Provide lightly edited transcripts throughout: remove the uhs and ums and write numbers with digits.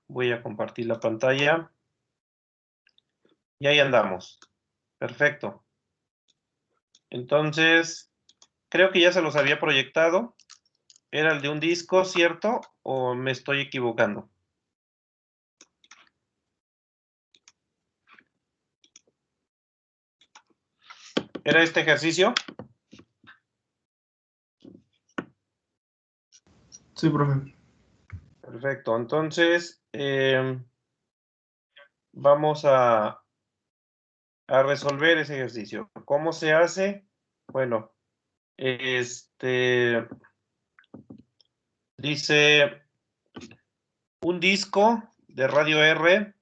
Voy a compartir la pantalla. Y ahí andamos. Perfecto. Entonces, creo que ya se los había proyectado. ¿Era el de un disco, cierto? ¿O me estoy equivocando? ¿Era este ejercicio? Sí, profe. Perfecto. Entonces, vamos a resolver ese ejercicio. ¿Cómo se hace? Bueno, dice un disco de radio R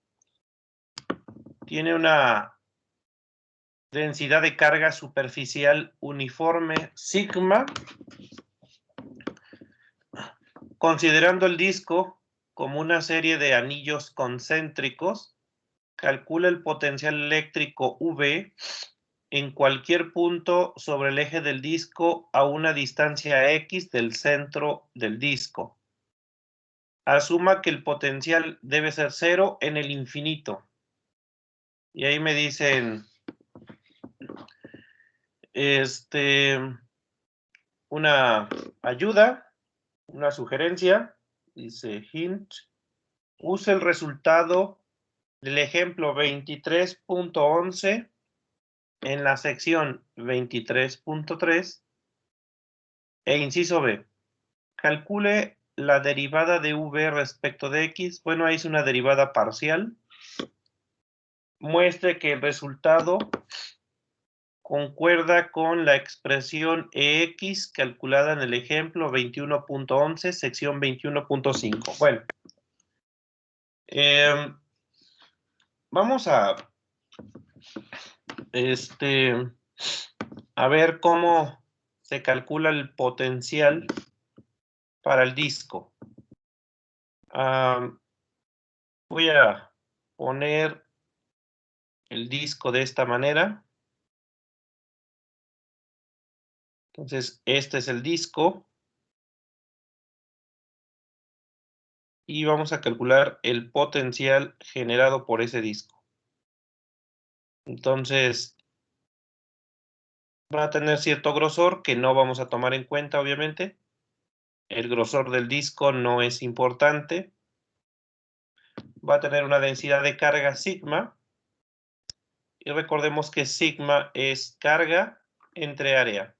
tiene una densidad de carga superficial uniforme sigma, considerando el disco como una serie de anillos concéntricos. Calcula el potencial eléctrico V en cualquier punto sobre el eje del disco a una distancia X del centro del disco. Asuma que el potencial debe ser cero en el infinito. Y ahí me dicen, una ayuda, una sugerencia, dice hint, use el resultado del ejemplo 23.11 en la sección 23.3 e inciso B. Calcule la derivada de V respecto de X. Bueno, ahí es una derivada parcial. Muestre que el resultado concuerda con la expresión EX calculada en el ejemplo 21.11, sección 21.5. Bueno, vamos a ver cómo se calcula el potencial para el disco. Voy a poner el disco de esta manera. Entonces, este es el disco. Y vamos a calcular el potencial generado por ese disco. Entonces, va a tener cierto grosor que no vamos a tomar en cuenta, obviamente. El grosor del disco no es importante. Va a tener una densidad de carga sigma. Y recordemos que sigma es carga entre área.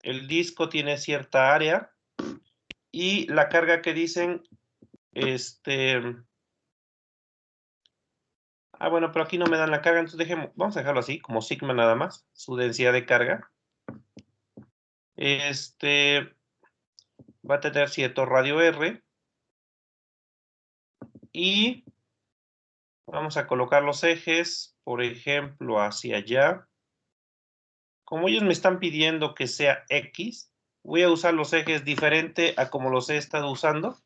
El disco tiene cierta área. Y la carga que dicen, bueno, pero aquí no me dan la carga, entonces vamos a dejarlo así, como sigma nada más, su densidad de carga. Va a tener cierto radio R. Y vamos a colocar los ejes, por ejemplo, hacia allá. Como ellos me están pidiendo que sea X, voy a usar los ejes diferente a como los he estado usando.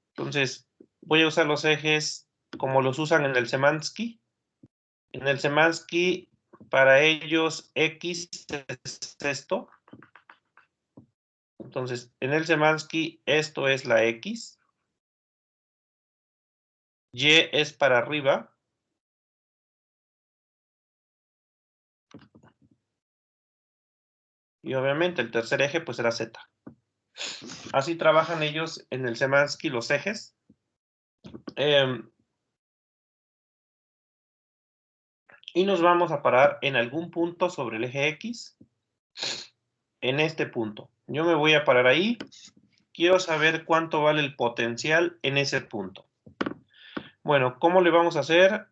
Entonces, voy a usar los ejes como los usan en el Szymanski. En el Szymanski, para ellos, X es esto. Entonces, en el Szymanski, esto es la X. Y es para arriba. Y obviamente el tercer eje pues será Z. Así trabajan ellos en el Szymanski los ejes. Y nos vamos a parar en algún punto sobre el eje X. En este punto. Yo me voy a parar ahí. Quiero saber cuánto vale el potencial en ese punto. Bueno, ¿cómo le vamos a hacer?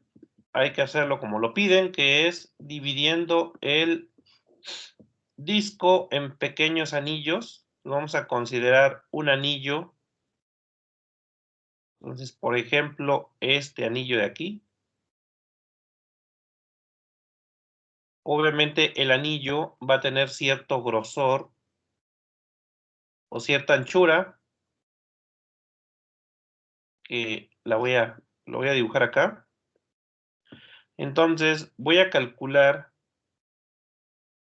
Hay que hacerlo como lo piden, que es dividiendo el disco en pequeños anillos. Vamos a considerar un anillo. Entonces, por ejemplo, este anillo de aquí. Obviamente el anillo va a tener cierto grosor o cierta anchura, que lo voy a dibujar acá. Entonces voy a calcular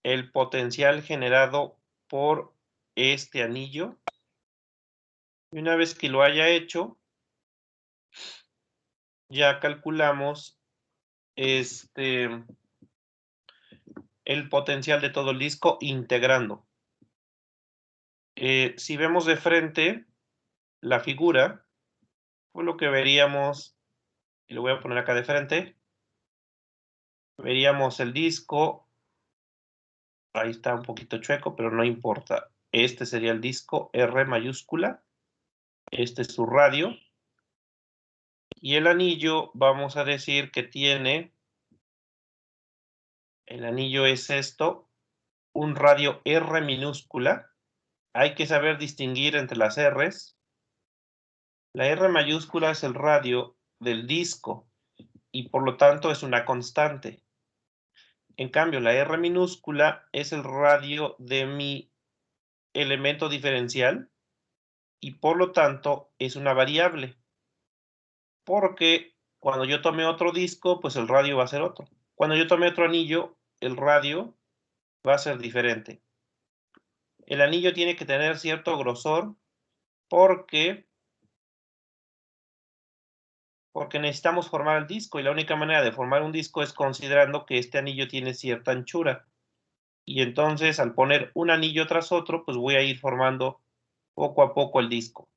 el potencial generado por este anillo. Y una vez que lo haya hecho, ya calculamos el potencial de todo el disco integrando. Si vemos de frente la figura, pues lo que veríamos, y lo voy a poner acá de frente, veríamos el disco, ahí está un poquito chueco, pero no importa. Este sería el disco R mayúscula, este es su radio, y el anillo vamos a decir que tiene, el anillo es esto, un radio R minúscula. Hay que saber distinguir entre las R's. La R mayúscula es el radio del disco y por lo tanto es una constante. En cambio, la R minúscula es el radio de mi elemento diferencial y por lo tanto es una variable. Porque cuando yo tome otro disco, pues el radio va a ser otro. Cuando yo tome otro anillo, el radio va a ser diferente. El anillo tiene que tener cierto grosor porque necesitamos formar el disco y la única manera de formar un disco es considerando que este anillo tiene cierta anchura. Y entonces al poner un anillo tras otro, pues voy a ir formando poco a poco el disco.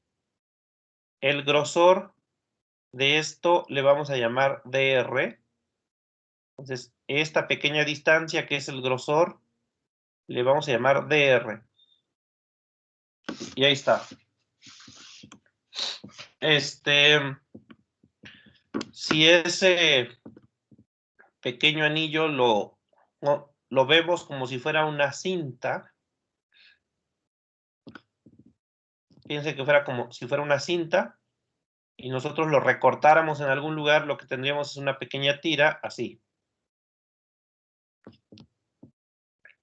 El grosor de esto le vamos a llamar dr. Entonces, esta pequeña distancia que es el grosor, le vamos a llamar dr. Y ahí está. Si ese pequeño anillo lo vemos como si fuera una cinta, fíjense que fuera como si fuera una cinta, y nosotros lo recortáramos en algún lugar, lo que tendríamos es una pequeña tira, así.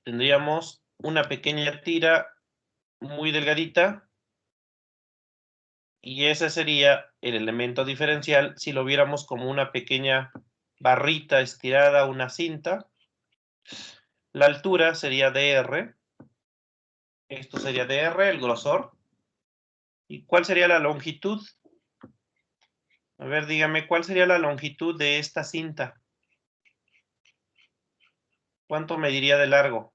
Tendríamos una pequeña tira muy delgadita, y ese sería el elemento diferencial si lo viéramos como una pequeña barrita estirada, una cinta. La altura sería dr, esto sería dr, el grosor. ¿Y cuál sería la longitud? A ver, dígame, ¿cuál sería la longitud de esta cinta? ¿Cuánto mediría de largo?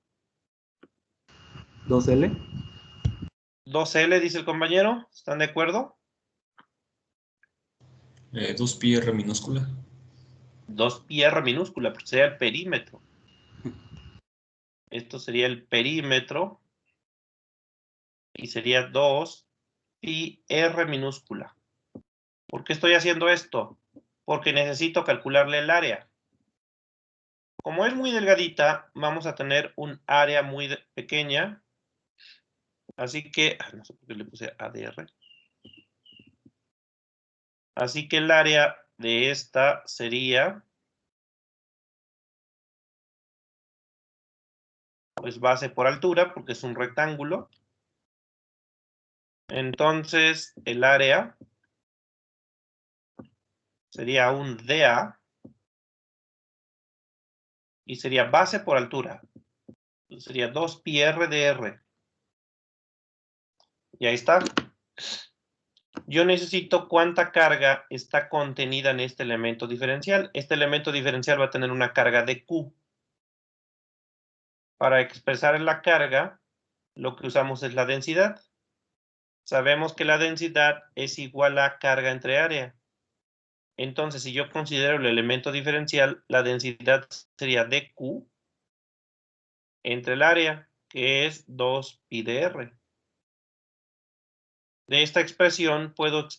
2L. 2L, dice el compañero. ¿Están de acuerdo? 2pi R minúscula. 2pi R minúscula, porque sería el perímetro. Esto sería el perímetro. Y sería 2pi R minúscula. ¿Por qué estoy haciendo esto? Porque necesito calcularle el área. Como es muy delgadita, vamos a tener un área muy pequeña. Así que, no sé por qué le puse ADR. Así que el área de esta sería, pues, base por altura, porque es un rectángulo. Entonces, el área sería un DA y sería base por altura. Entonces, sería 2pi R de R. Y ahí está. Yo necesito cuánta carga está contenida en este elemento diferencial. Este elemento diferencial va a tener una carga de Q. Para expresar la carga, lo que usamos es la densidad. Sabemos que la densidad es igual a carga entre área. Entonces, si yo considero el elemento diferencial, la densidad sería dQ entre el área, que es 2pi de R. De esta expresión puedo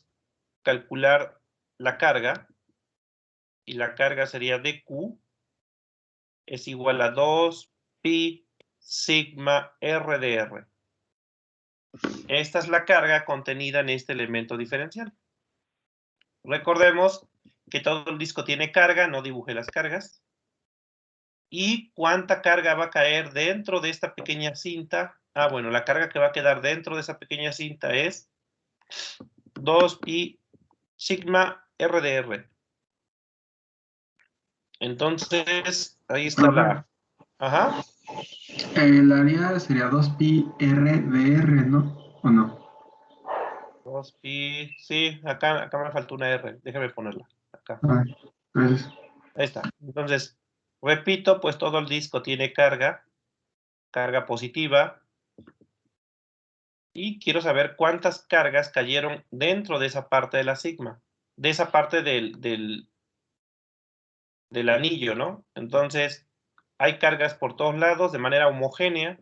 calcular la carga, y la carga sería dQ es igual a 2pi sigma R de R. Esta es la carga contenida en este elemento diferencial. Recordemos que todo el disco tiene carga, no dibujé las cargas. ¿Y cuánta carga va a caer dentro de esta pequeña cinta? Ah, bueno, la carga que va a quedar dentro de esa pequeña cinta es 2pi sigma R de R. Entonces, ahí está la... Ajá. El área sería 2pi R de R, ¿no? ¿O no? 2pi, sí, acá me faltó una R, déjame ponerla, acá. Gracias. Ahí está. Entonces, repito, pues todo el disco tiene carga positiva, y quiero saber cuántas cargas cayeron dentro de esa parte de la sigma, de esa parte del anillo, ¿no? Entonces, hay cargas por todos lados de manera homogénea,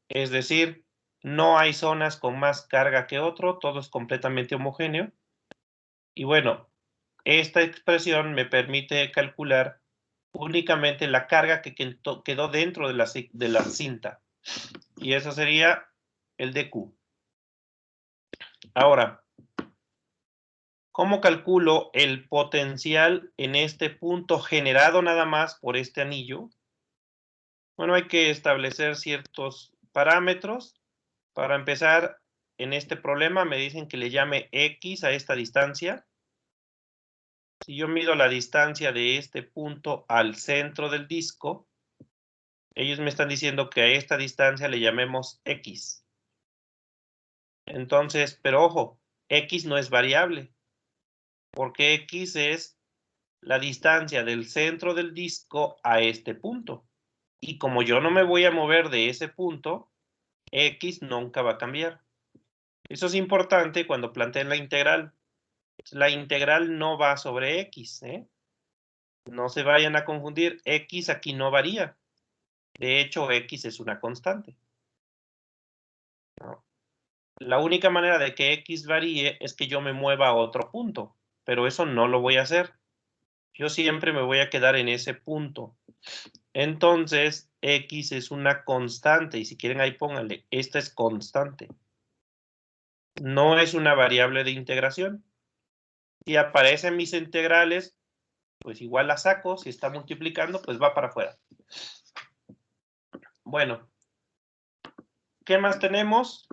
es decir, no hay zonas con más carga que otro, todo es completamente homogéneo. Y bueno, esta expresión me permite calcular únicamente la carga que quedó dentro de la cinta. Y eso sería el dQ. Ahora, ¿cómo calculo el potencial en este punto generado nada más por este anillo? Bueno, hay que establecer ciertos parámetros. Para empezar, en este problema me dicen que le llame X a esta distancia. Si yo mido la distancia de este punto al centro del disco, ellos me están diciendo que a esta distancia le llamemos X. Entonces, pero ojo, X no es variable, porque X es la distancia del centro del disco a este punto. Y como yo no me voy a mover de ese punto, X nunca va a cambiar. Eso es importante cuando planteen la integral. La integral no va sobre X, ¿eh? No se vayan a confundir, X aquí no varía. De hecho, X es una constante, ¿no? La única manera de que X varíe es que yo me mueva a otro punto, pero eso no lo voy a hacer. Yo siempre me voy a quedar en ese punto. Entonces, X es una constante, y si quieren ahí pónganle, esta es constante. No es una variable de integración. Si aparecen mis integrales, pues igual la saco, si está multiplicando, pues va para afuera. Bueno, ¿qué más tenemos?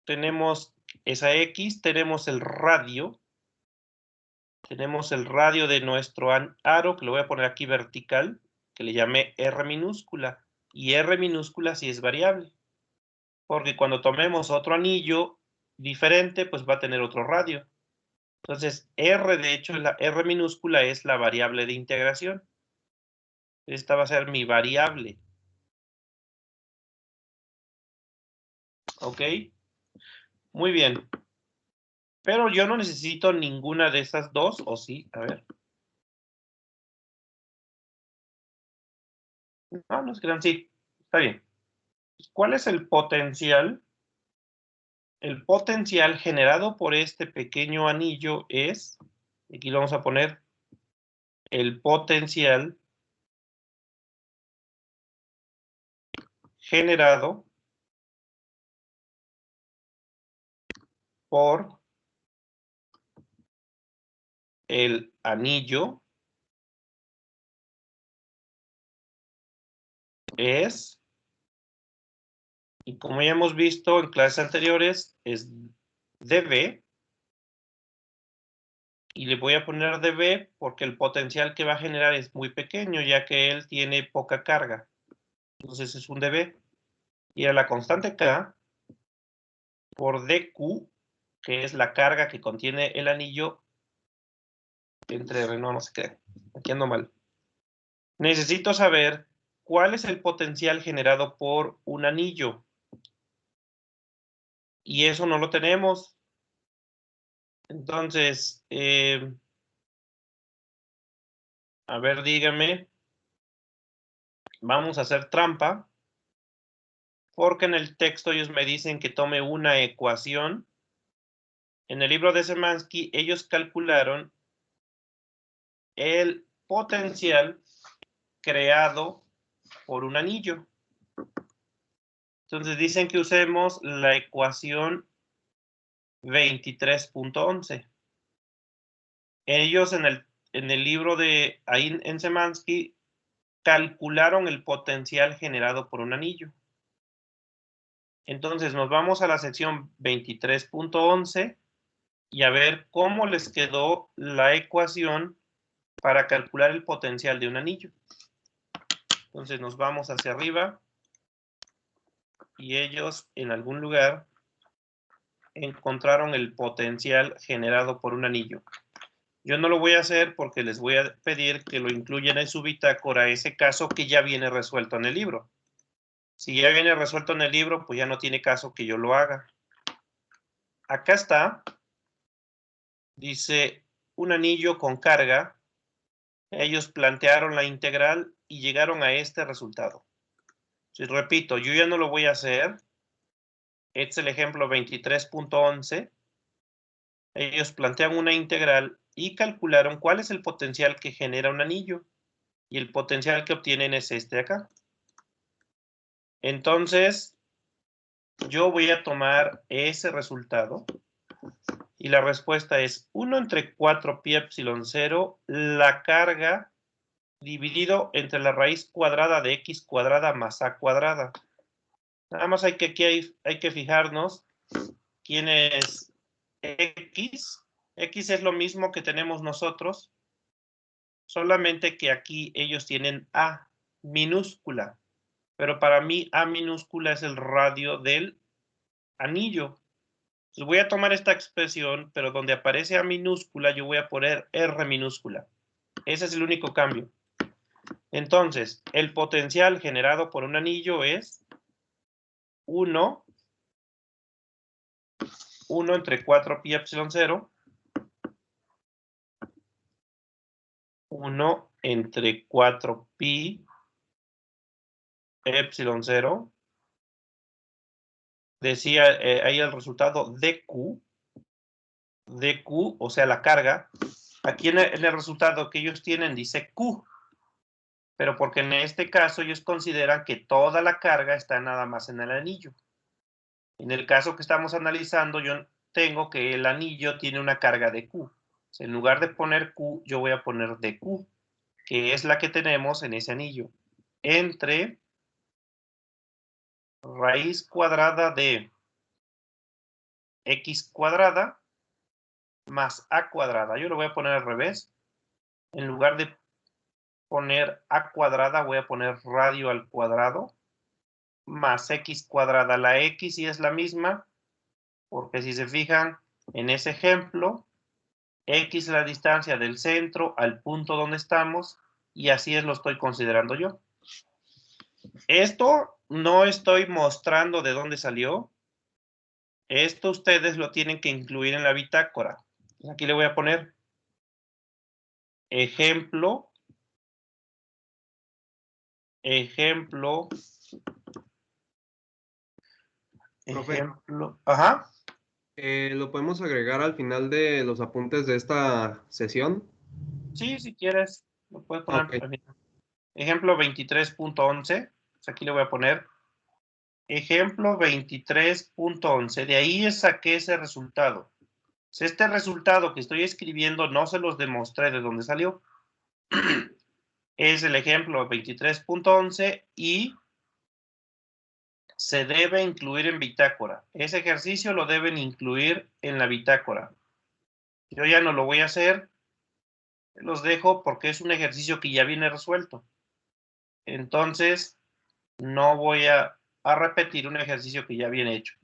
Tenemos esa X, tenemos el radio. Tenemos el radio de nuestro aro, que lo voy a poner aquí vertical, que le llamé R minúscula. Y R minúscula sí es variable, porque cuando tomemos otro anillo diferente, pues va a tener otro radio. Entonces, R, de hecho, la R minúscula es la variable de integración. Esta va a ser mi variable. ¿Ok? Muy bien. Pero yo no necesito ninguna de esas dos, ¿o sí? A ver. No, no es que sí. Está bien. ¿Cuál es el potencial? El potencial generado por este pequeño anillo es, aquí lo vamos a poner, el potencial generado por el anillo es, y como ya hemos visto en clases anteriores, es dV, y le voy a poner dV porque el potencial que va a generar es muy pequeño, ya que él tiene poca carga. Entonces es un dV. Y a la constante K por dQ, que es la carga que contiene el anillo, entre R, no se qué. Aquí ando mal. Necesito saber cuál es el potencial generado por un anillo. Y eso no lo tenemos. Entonces, a ver, dígame. Vamos a hacer trampa. Porque en el texto ellos me dicen que tome una ecuación. En el libro de Szymanski, ellos calcularon el potencial creado por un anillo. Entonces dicen que usemos la ecuación 23.11. Ellos en el libro de ahí en Szymanski calcularon el potencial generado por un anillo. Entonces nos vamos a la sección 23.11 y a ver cómo les quedó la ecuación para calcular el potencial de un anillo. Entonces nos vamos hacia arriba y ellos en algún lugar encontraron el potencial generado por un anillo. Yo no lo voy a hacer porque les voy a pedir que lo incluyan en su bitácora, ese caso que ya viene resuelto en el libro. Si ya viene resuelto en el libro, pues ya no tiene caso que yo lo haga. Acá está. Dice, un anillo con carga. Ellos plantearon la integral y llegaron a este resultado. Si repito, yo ya no lo voy a hacer. Este es el ejemplo 23.11. Ellos plantean una integral y calcularon cuál es el potencial que genera un anillo. Y el potencial que obtienen es este de acá. Entonces, yo voy a tomar ese resultado. Y la respuesta es 1 entre 4 pi epsilon 0, la carga dividido entre la raíz cuadrada de x cuadrada más a cuadrada. Nada más aquí hay que fijarnos quién es x. X es lo mismo que tenemos nosotros, solamente que aquí ellos tienen a minúscula. Pero para mí a minúscula es el radio del anillo. Entonces voy a tomar esta expresión, pero donde aparece a minúscula yo voy a poner r minúscula. Ese es el único cambio. Entonces, el potencial generado por un anillo es 1 entre 4 pi epsilon 0, 1 entre 4 pi epsilon 0, decía ahí el resultado dq, o sea, la carga. Aquí en el resultado que ellos tienen dice q, pero porque en este caso ellos consideran que toda la carga está nada más en el anillo. En el caso que estamos analizando, yo tengo que el anillo tiene una carga de Q. En lugar de poner Q, yo voy a poner dQ, que es la que tenemos en ese anillo, entre raíz cuadrada de x cuadrada más a cuadrada. Yo lo voy a poner al revés. En lugar de poner a cuadrada, voy a poner radio al cuadrado más x cuadrada. La x sí es la misma, porque si se fijan en ese ejemplo, x es la distancia del centro al punto donde estamos, y así es lo estoy considerando yo. Esto no estoy mostrando de dónde salió. Esto ustedes lo tienen que incluir en la bitácora. Aquí le voy a poner ejemplo, Profe, ajá. ¿lo podemos agregar al final de los apuntes de esta sesión? Sí, si quieres, lo puedes poner. Ok. Ejemplo 23.11, aquí le voy a poner ejemplo 23.11, de ahí saqué ese resultado. Este resultado que estoy escribiendo no se los demostré de dónde salió. Es el ejemplo 23.11 y se debe incluir en bitácora. Ese ejercicio lo deben incluir en la bitácora. Yo ya no lo voy a hacer, los dejo porque es un ejercicio que ya viene resuelto. Entonces, no voy a repetir un ejercicio que ya viene hecho.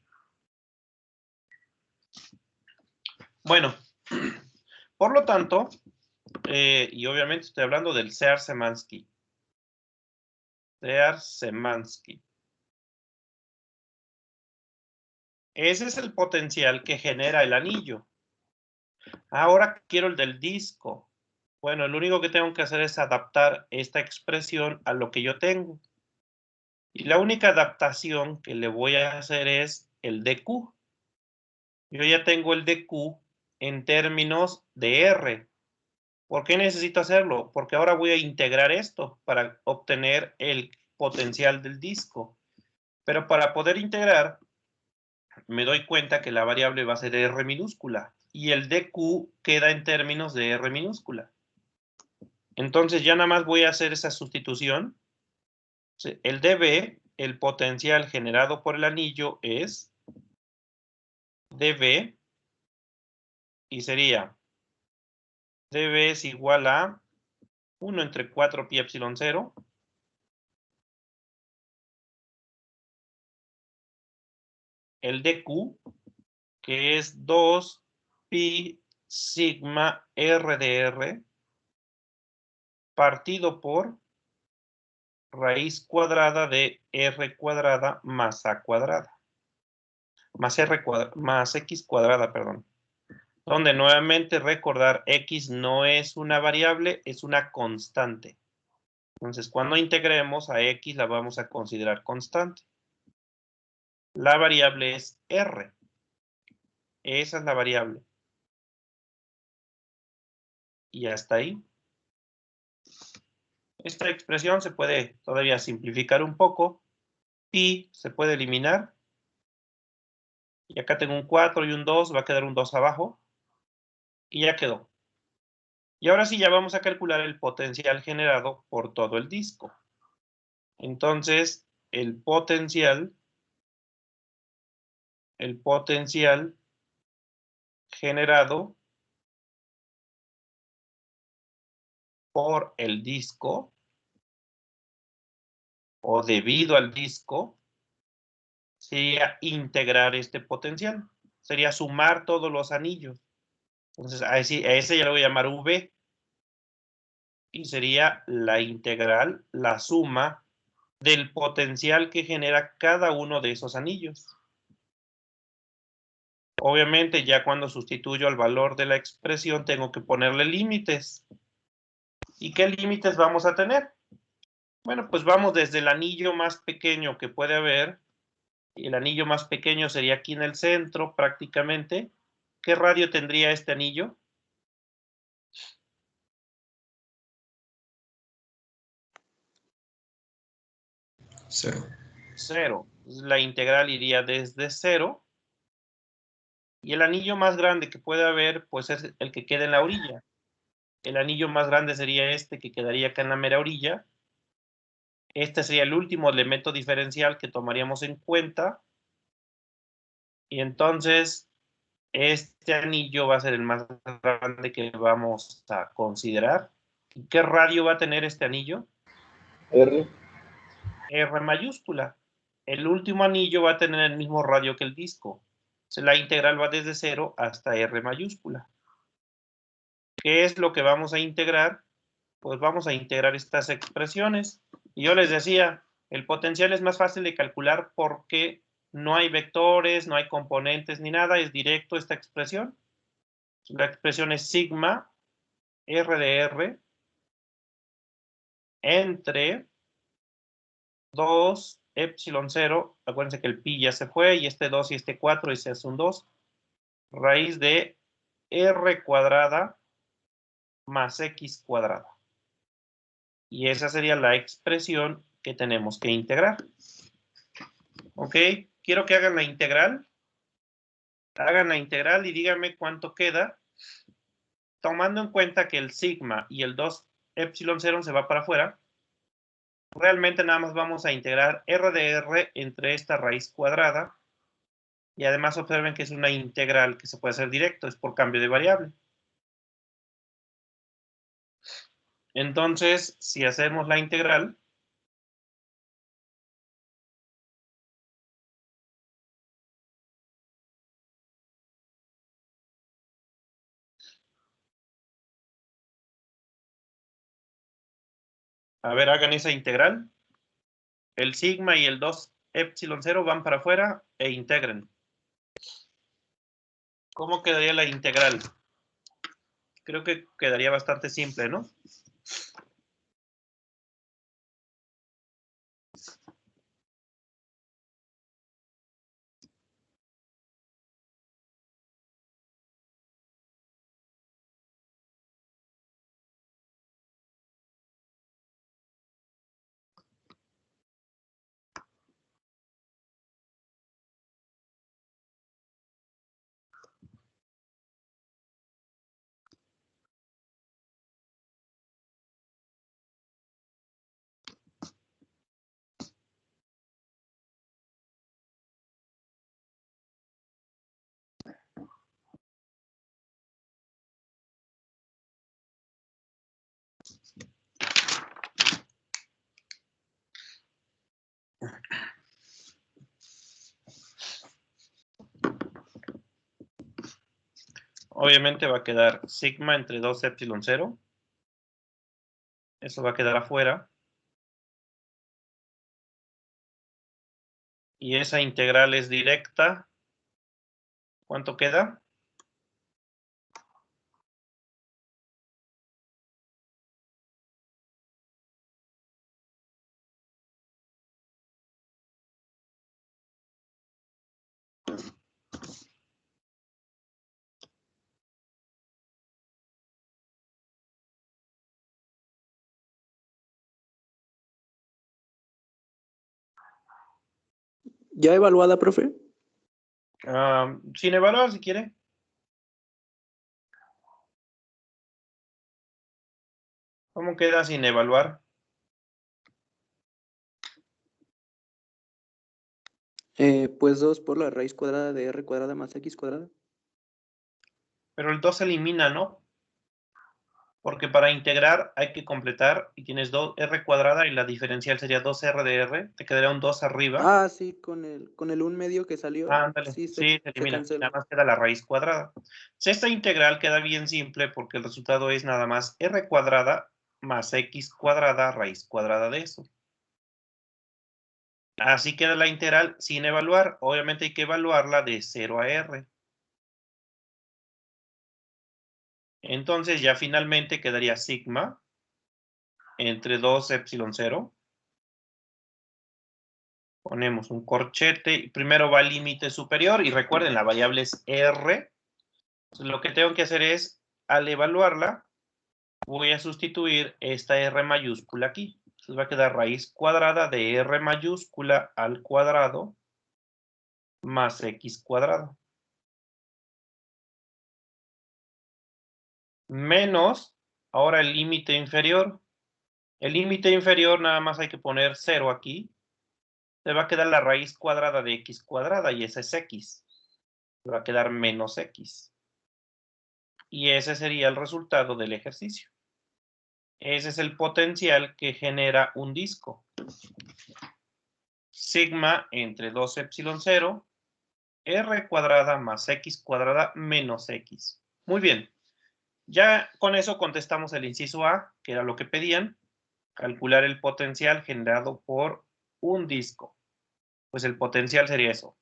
Bueno, por lo tanto, y obviamente estoy hablando del Searle-Szymanski. Searle-Szymanski. Ese es el potencial que genera el anillo. Ahora quiero el del disco. Bueno, lo único que tengo que hacer es adaptar esta expresión a lo que yo tengo. Y la única adaptación que le voy a hacer es el dq. Yo ya tengo el dq en términos de R. ¿Por qué necesito hacerlo? Porque ahora voy a integrar esto para obtener el potencial del disco. Pero para poder integrar, me doy cuenta que la variable va a ser R minúscula y el dq queda en términos de R minúscula. Entonces ya nada más voy a hacer esa sustitución. El dB, el potencial generado por el anillo es dB y sería dB es igual a 1 entre 4 pi epsilon 0 el dq, que es 2 pi sigma r de r partido por raíz cuadrada de r cuadrada más a cuadrada. Más x cuadrada, perdón. Donde nuevamente recordar, x no es una variable, es una constante. Entonces, cuando integremos a x la vamos a considerar constante. La variable es r. Esa es la variable. Y hasta ahí. Esta expresión se puede todavía simplificar un poco. Pi se puede eliminar. Y acá tengo un 4 y un 2, va a quedar un 2 abajo. Y ya quedó. Y ahora sí ya vamos a calcular el potencial generado por todo el disco. Entonces, el potencial generado por el disco o debido al disco sería integrar este potencial. Sería sumar todos los anillos. Entonces, a ese ya le voy a llamar V. Y sería la integral, la suma del potencial que genera cada uno de esos anillos. Obviamente, ya cuando sustituyo al valor de la expresión, tengo que ponerle límites. ¿Y qué límites vamos a tener? Bueno, pues vamos desde el anillo más pequeño que puede haber. Y el anillo más pequeño sería aquí en el centro, prácticamente. ¿Qué radio tendría este anillo? Cero. 0. La integral iría desde 0. Y el anillo más grande que puede haber, pues es el que queda en la orilla. El anillo más grande sería este que quedaría acá en la mera orilla. Este sería el último elemento diferencial que tomaríamos en cuenta. Y entonces, este anillo va a ser el más grande que vamos a considerar. ¿Y qué radio va a tener este anillo? R. R mayúscula. El último anillo va a tener el mismo radio que el disco. Entonces, la integral va desde 0 hasta R mayúscula. ¿Qué es lo que vamos a integrar? Pues vamos a integrar estas expresiones. Y yo les decía, el potencial es más fácil de calcular porque no hay vectores, no hay componentes ni nada, es directo esta expresión. La expresión es sigma R de R entre 2 epsilon 0, acuérdense que el pi ya se fue, y este 2 y este 4, y se hace un 2, raíz de R cuadrada más X cuadrada. Y esa sería la expresión que tenemos que integrar. ¿Ok? Quiero que hagan la integral. Hagan la integral y díganme cuánto queda. Tomando en cuenta que el sigma y el 2 epsilon 0 se va para afuera. Realmente nada más vamos a integrar R de R entre esta raíz cuadrada. Y además observen que es una integral que se puede hacer directo, es por cambio de variable. Entonces, si hacemos la integral, a ver, hagan esa integral. El sigma y el 2 epsilon 0 van para afuera e integren. ¿Cómo quedaría la integral? Creo que quedaría bastante simple, ¿no? Obviamente va a quedar sigma entre 2 epsilon 0. Eso va a quedar afuera. Y esa integral es directa. ¿Cuánto queda? ¿Ya evaluada, profe? Sin evaluar, si quiere. ¿Cómo queda sin evaluar? Pues 2 por la raíz cuadrada de r cuadrada más x cuadrada. Pero el 2 se elimina, ¿no? Porque para integrar hay que completar y tienes 2r cuadrada y la diferencial sería 2r de r. Te quedaría un 2 arriba. Ah, sí, con el 1/2 que salió. Ándale, Sí, sí, se elimina. cancela. Nada más queda la raíz cuadrada. Esta integral queda bien simple porque el resultado es nada más r cuadrada más x cuadrada raíz cuadrada de eso. Así queda la integral sin evaluar. Obviamente hay que evaluarla de 0 a r. Entonces ya finalmente quedaría sigma entre 2 epsilon 0. Ponemos un corchete y primero va al límite superior y recuerden la variable es r. Entonces, lo que tengo que hacer es, al evaluarla, voy a sustituir esta r mayúscula aquí. Entonces va a quedar raíz cuadrada de r mayúscula al cuadrado más x cuadrado. Menos, ahora el límite inferior. El límite inferior nada más hay que poner 0 aquí. Se va a quedar la raíz cuadrada de x cuadrada y esa es x. Se va a quedar menos x. Y ese sería el resultado del ejercicio. Ese es el potencial que genera un disco. Sigma entre 2 epsilon 0, r cuadrada más x cuadrada menos x. Muy bien. Ya con eso contestamos el inciso A, que era lo que pedían. Calcular el potencial generado por un disco. Pues el potencial sería eso.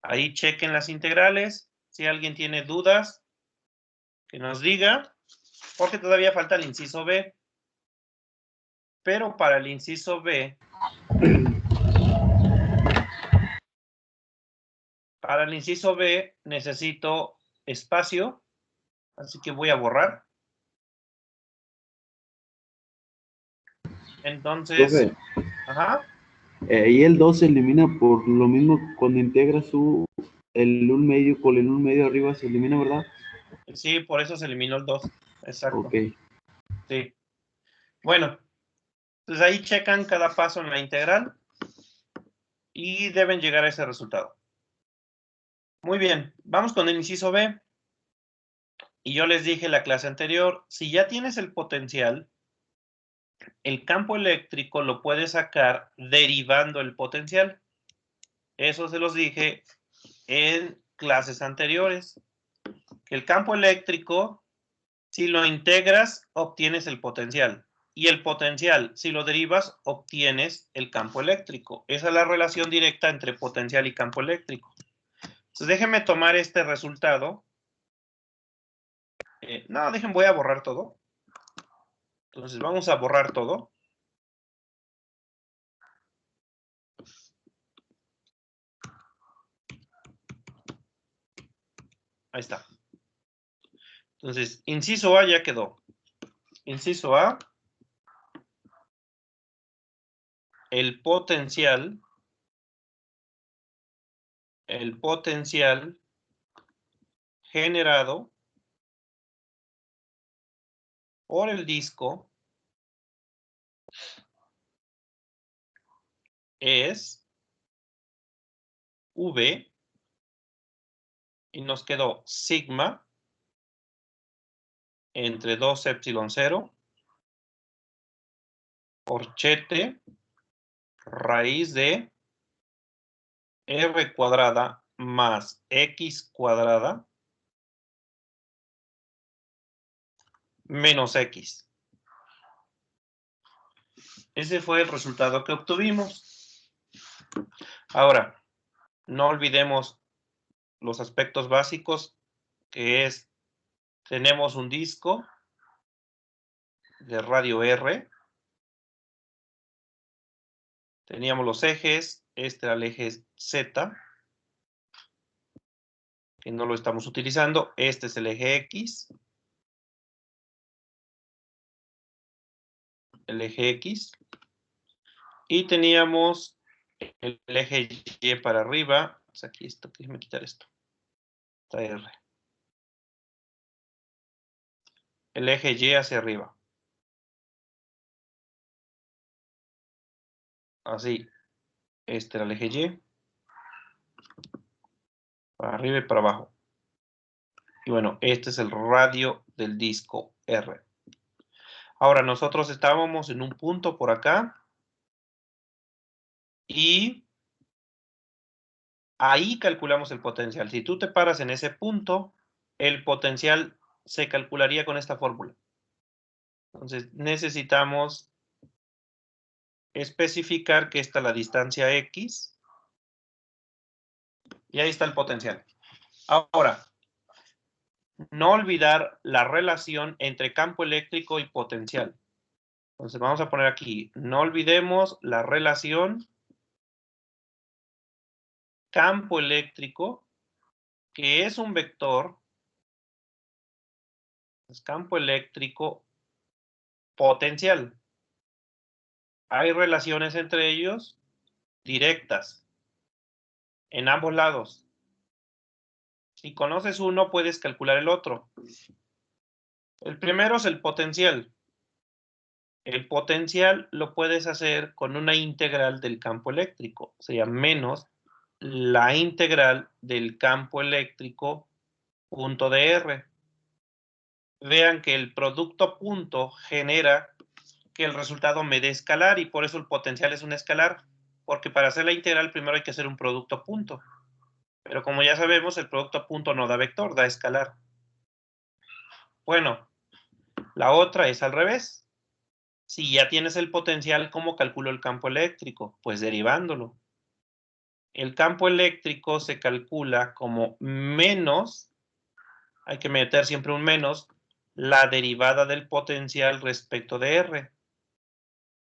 Ahí chequen las integrales. Si alguien tiene dudas, que nos diga. Porque todavía falta el inciso B. Pero para el inciso B, necesito espacio, así que voy a borrar. Entonces, Profe, ajá, y el 2 se elimina por lo mismo cuando integras el 1/2 con el 1/2 arriba se elimina, ¿verdad? sí, por eso se eliminó el 2. Exacto. Ok. Sí. Bueno, entonces ahí checan cada paso en la integral y deben llegar a ese resultado. Muy bien, vamos con el inciso B. Y yo les dije en la clase anterior, si ya tienes el potencial, el campo eléctrico lo puedes sacar derivando el potencial. Eso se los dije en clases anteriores. Que el campo eléctrico, si lo integras, obtienes el potencial. Y el potencial, si lo derivas, obtienes el campo eléctrico. Esa es la relación directa entre potencial y campo eléctrico. Entonces, déjenme tomar este resultado. Voy a borrar todo. Entonces, vamos a borrar todo. Ahí está. Entonces, inciso A ya quedó. Inciso A, el potencial generado por el disco es V y nos quedó sigma entre 2 epsilon 0 corchete raíz de r cuadrada más x cuadrada menos X. Ese fue el resultado que obtuvimos. Ahora, no olvidemos los aspectos básicos, que es, tenemos un disco de radio R. Teníamos los ejes, este era el eje Z, que no lo estamos utilizando. Este es el eje X. El eje X. Y teníamos el eje Y para arriba. Pues aquí esto, déjame quitar esto. Esta R. El eje Y hacia arriba. Así. Este era el eje Y. Para arriba y para abajo. Y bueno, este es el radio del disco R. Ahora, nosotros estábamos en un punto por acá. Y ahí calculamos el potencial. Si tú te paras en ese punto, el potencial se calcularía con esta fórmula. Entonces, necesitamos especificar que esta es la distancia X. Y ahí está el potencial. Ahora, no olvidar la relación entre campo eléctrico y potencial. Entonces, vamos a poner aquí, no olvidemos la relación campo eléctrico, que es un vector, es campo eléctrico potencial. Hay relaciones entre ellos directas, en ambos lados. Si conoces uno, puedes calcular el otro. El primero es el potencial. El potencial lo puedes hacer con una integral del campo eléctrico, sería menos la integral del campo eléctrico punto de R. Vean que el producto punto genera que el resultado me dé escalar y por eso el potencial es un escalar, porque para hacer la integral primero hay que hacer un producto punto. Pero como ya sabemos, el producto punto no da vector, da escalar. Bueno, la otra es al revés. Si ya tienes el potencial, ¿cómo calculo el campo eléctrico? Pues derivándolo. El campo eléctrico se calcula como menos, hay que meter siempre un menos, la derivada del potencial respecto de R.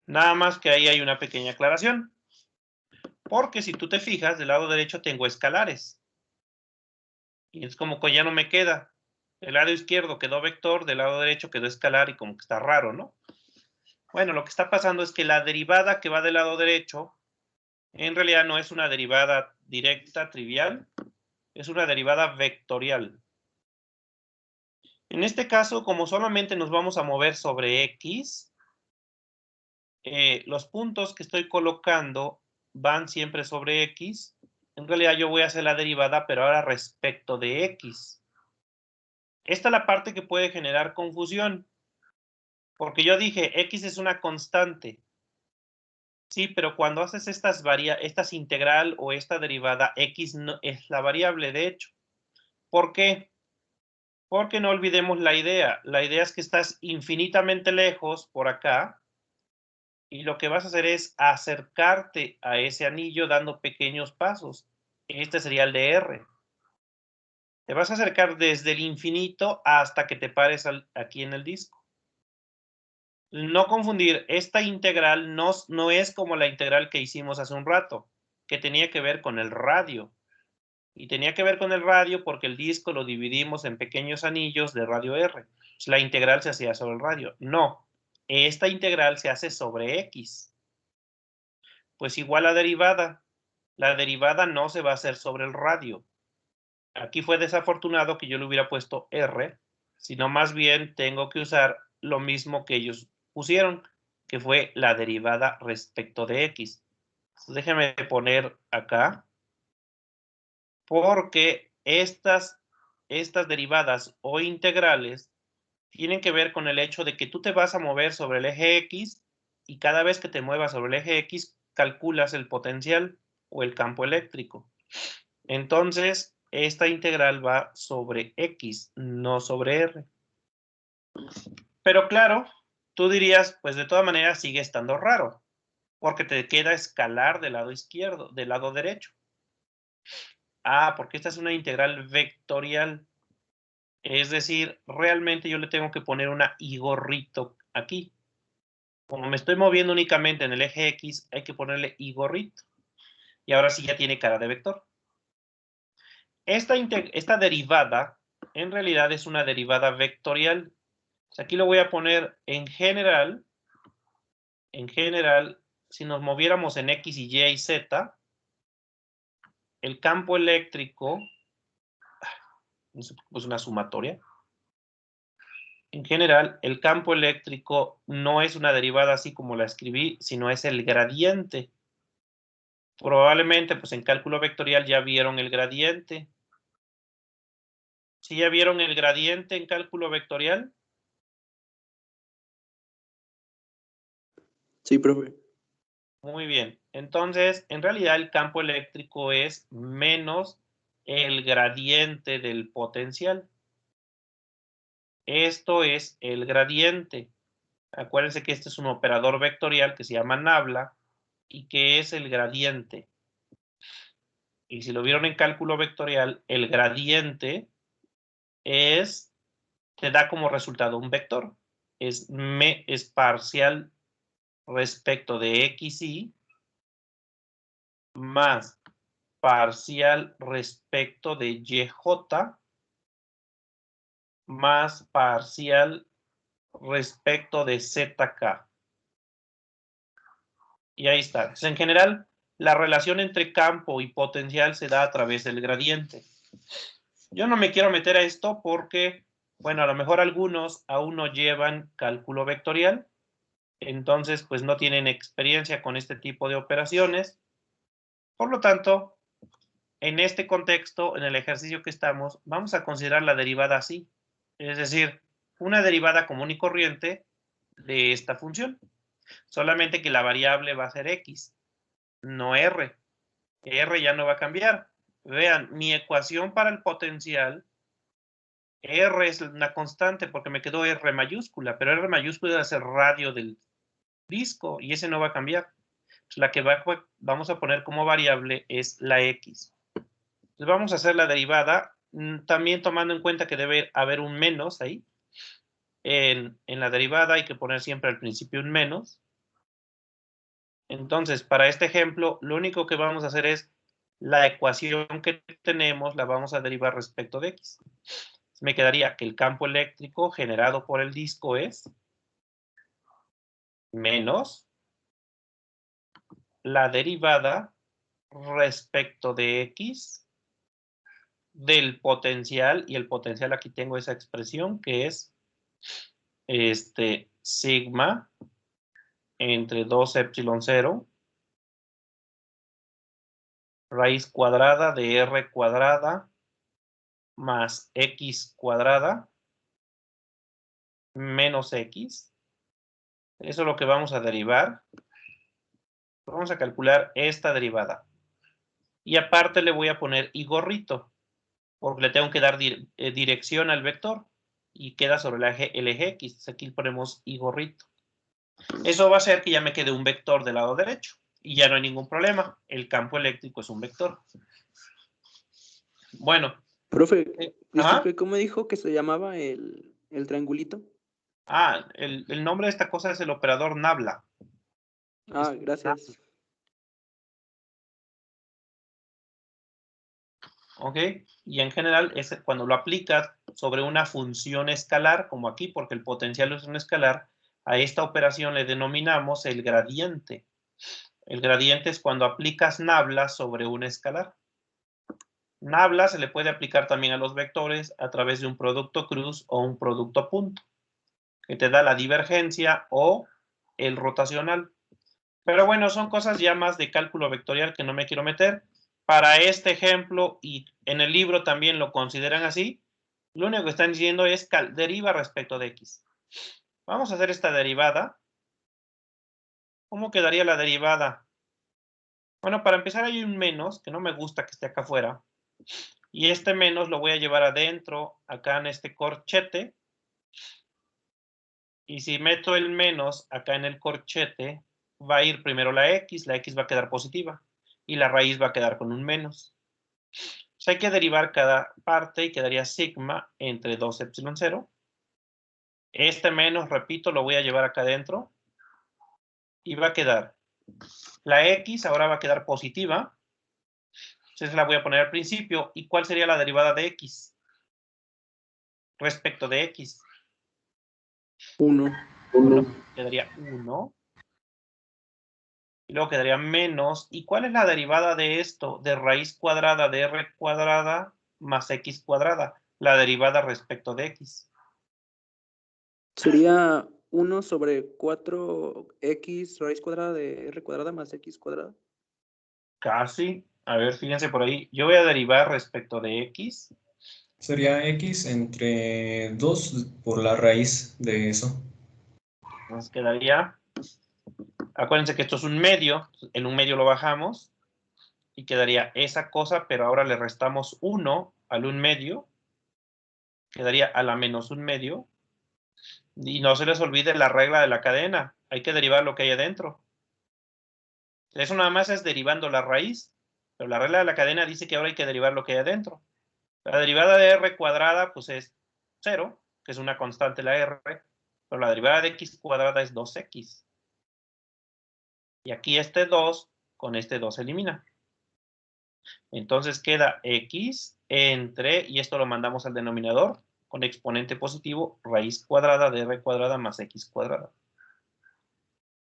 Nada más que ahí hay una pequeña aclaración. Porque si tú te fijas, del lado derecho tengo escalares. Y es como que ya no me queda. Del lado izquierdo quedó vector, del lado derecho quedó escalar y como que está raro, ¿no? Bueno, lo que está pasando es que la derivada que va del lado derecho, en realidad no es una derivada directa, trivial, es una derivada vectorial. En este caso, como solamente nos vamos a mover sobre X, los puntos que estoy colocando van siempre sobre X. En realidad yo voy a hacer la derivada, pero ahora respecto de X. Esta es la parte que puede generar confusión. Porque yo dije, X es una constante. Sí, pero cuando haces estas integral o esta derivada, X no, es la variable, de hecho. ¿Por qué? Porque no olvidemos la idea. La idea es que estás infinitamente lejos por acá y lo que vas a hacer es acercarte a ese anillo dando pequeños pasos. Este sería el de R. Te vas a acercar desde el infinito hasta que te pares aquí en el disco. No confundir, esta integral no es como la integral que hicimos hace un rato, que tenía que ver con el radio. Y tenía que ver con el radio porque el disco lo dividimos en pequeños anillos de radio R. Pues la integral se hacía sobre el radio. No, esta integral se hace sobre X. Pues igual la derivada. La derivada no se va a hacer sobre el radio. Aquí fue desafortunado que yo le hubiera puesto R, sino más bien tengo que usar lo mismo que ellos pusieron, que fue la derivada respecto de X. Entonces, déjenme poner acá, porque estas derivadas o integrales tienen que ver con el hecho de que tú te vas a mover sobre el eje X y cada vez que te muevas sobre el eje X calculas el potencial o el campo eléctrico. Entonces, esta integral va sobre X, no sobre R. Pero claro, tú dirías, pues de todas maneras sigue estando raro, porque te queda escalar del lado izquierdo, del lado derecho. Ah, porque esta es una integral vectorial. Es decir, realmente yo le tengo que poner una y gorrito aquí. Como me estoy moviendo únicamente en el eje X, hay que ponerle y gorrito. Y ahora sí ya tiene cara de vector. Esta derivada, en realidad es una derivada vectorial. O sea, aquí lo voy a poner en general, si nos moviéramos en X y Y y Z, el campo eléctrico, es una sumatoria. En general, el campo eléctrico no es una derivada así como la escribí, sino es el gradiente. Probablemente, pues en cálculo vectorial ya vieron el gradiente. ¿Sí ya vieron el gradiente en cálculo vectorial? Sí, profe. Muy bien. Entonces, en realidad el campo eléctrico es menos el gradiente del potencial. Esto es el gradiente. Acuérdense que este es un operador vectorial que se llama nabla y que es el gradiente. Y si lo vieron en cálculo vectorial, el gradiente te da como resultado un vector. Es parcial respecto de XY más parcial respecto de YJ más parcial respecto de ZK. Y ahí está. Entonces, en general, la relación entre campo y potencial se da a través del gradiente. Yo no me quiero meter a esto porque, bueno, a lo mejor algunos aún no llevan cálculo vectorial, entonces pues no tienen experiencia con este tipo de operaciones. Por lo tanto, en este contexto, en el ejercicio que estamos, vamos a considerar la derivada así, es decir, una derivada común y corriente de esta función, solamente que la variable va a ser x, no r. R ya no va a cambiar. Vean, mi ecuación para el potencial, R es una constante porque me quedó R mayúscula, pero R mayúscula es el radio del disco y ese no va a cambiar. La que vamos a poner como variable es la X. Entonces vamos a hacer la derivada, también tomando en cuenta que debe haber un menos ahí. En la derivada hay que poner siempre al principio un menos. Entonces, para este ejemplo, lo único que vamos a hacer es la ecuación que tenemos, la vamos a derivar respecto de X. Me quedaría que el campo eléctrico generado por el disco es menos la derivada respecto de X del potencial, y el potencial aquí tengo esa expresión que es sigma entre 2 epsilon 0 raíz cuadrada de R cuadrada más X cuadrada menos X. Eso es lo que vamos a derivar. Vamos a calcular esta derivada. Y aparte le voy a poner y gorrito, porque le tengo que dar dirección al vector. Y queda sobre el eje X. Entonces aquí ponemos y gorrito. Eso va a hacer que ya me quede un vector del lado derecho. Y ya no hay ningún problema. El campo eléctrico es un vector. Bueno. Profe, disculpe, Ajá. ¿cómo dijo que se llamaba el triangulito? Ah, el nombre de esta cosa es el operador nabla. Ah, gracias. ¿Ok? Y en general es cuando lo aplicas sobre una función escalar, como aquí, porque el potencial es un escalar, a esta operación le denominamos el gradiente. El gradiente es cuando aplicas nabla sobre un escalar. Nabla se le puede aplicar también a los vectores a través de un producto cruz o un producto punto, que te da la divergencia o el rotacional. Pero bueno, son cosas ya más de cálculo vectorial que no me quiero meter. Para este ejemplo, y en el libro también lo consideran así, lo único que están diciendo es deriva respecto de X. Vamos a hacer esta derivada. ¿Cómo quedaría la derivada? Bueno, para empezar hay un menos, que no me gusta que esté acá afuera. Y este menos lo voy a llevar adentro, acá en este corchete. Y si meto el menos acá en el corchete, va a ir primero la x va a quedar positiva. Y la raíz va a quedar con un menos. Pues hay que derivar cada parte y quedaría sigma entre 2 epsilon 0. Este menos, repito, lo voy a llevar acá adentro. Y va a quedar, la x ahora va a quedar positiva. Entonces la voy a poner al principio. ¿Y cuál sería la derivada de x? Respecto de x. 1. 1. Quedaría 1. Y luego quedaría menos. ¿Y cuál es la derivada de esto? De raíz cuadrada de r cuadrada más x cuadrada. La derivada respecto de x. Sería 1 sobre 4x raíz cuadrada de r cuadrada más x cuadrada. Casi. A ver, fíjense por ahí. Yo voy a derivar respecto de x. Sería x entre 2 por la raíz de eso. Nos quedaría. Acuérdense que esto es un medio. En un medio lo bajamos. Y quedaría esa cosa, pero ahora le restamos 1 al 1 medio. Quedaría a la menos 1 medio. Y no se les olvide la regla de la cadena. Hay que derivar lo que hay adentro. Eso nada más es derivando la raíz. Pero la regla de la cadena dice que ahora hay que derivar lo que hay adentro. La derivada de r cuadrada, pues es 0, que es una constante la r. Pero la derivada de x cuadrada es 2x. Y aquí este 2 con este 2 se elimina. Entonces queda x entre, y esto lo mandamos al denominador, con exponente positivo, raíz cuadrada de r cuadrada más x cuadrada.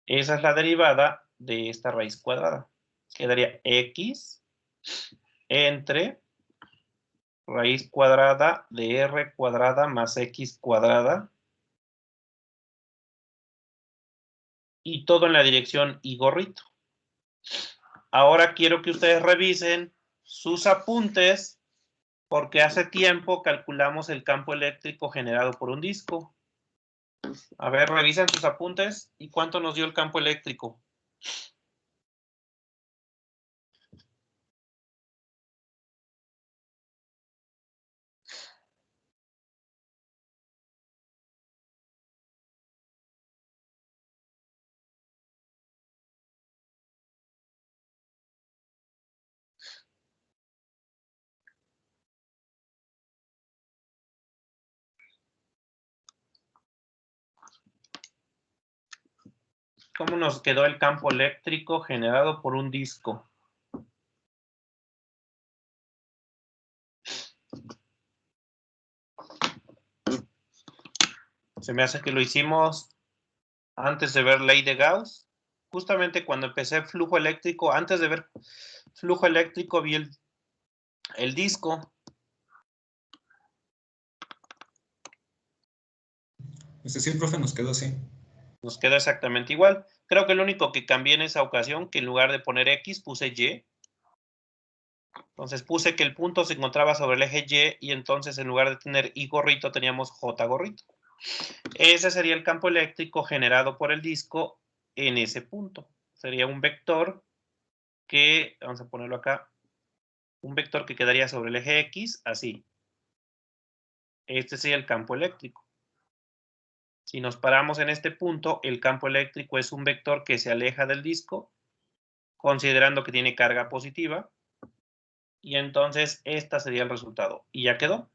Esa es la derivada de esta raíz cuadrada. Quedaría x entre raíz cuadrada de r cuadrada más x cuadrada. Y todo en la dirección y gorrito. Ahora quiero que ustedes revisen sus apuntes porque hace tiempo calculamos el campo eléctrico generado por un disco. A ver, revisen sus apuntes y cuánto nos dio el campo eléctrico. ¿Cómo nos quedó el campo eléctrico generado por un disco? Se me hace que lo hicimos antes de ver ley de Gauss. Justamente cuando empecé flujo eléctrico, antes de ver flujo eléctrico vi el disco. Es decir, profe, nos quedó así. Nos queda exactamente igual. Creo que lo único que cambié en esa ocasión, que en lugar de poner X, puse Y. Entonces puse que el punto se encontraba sobre el eje Y y entonces en lugar de tener Y gorrito teníamos J gorrito. Ese sería el campo eléctrico generado por el disco en ese punto. Sería un vector que, vamos a ponerlo acá, un vector que quedaría sobre el eje X, así. Este sería el campo eléctrico. Si nos paramos en este punto, el campo eléctrico es un vector que se aleja del disco, considerando que tiene carga positiva. Y entonces este sería el resultado. Y ya quedó.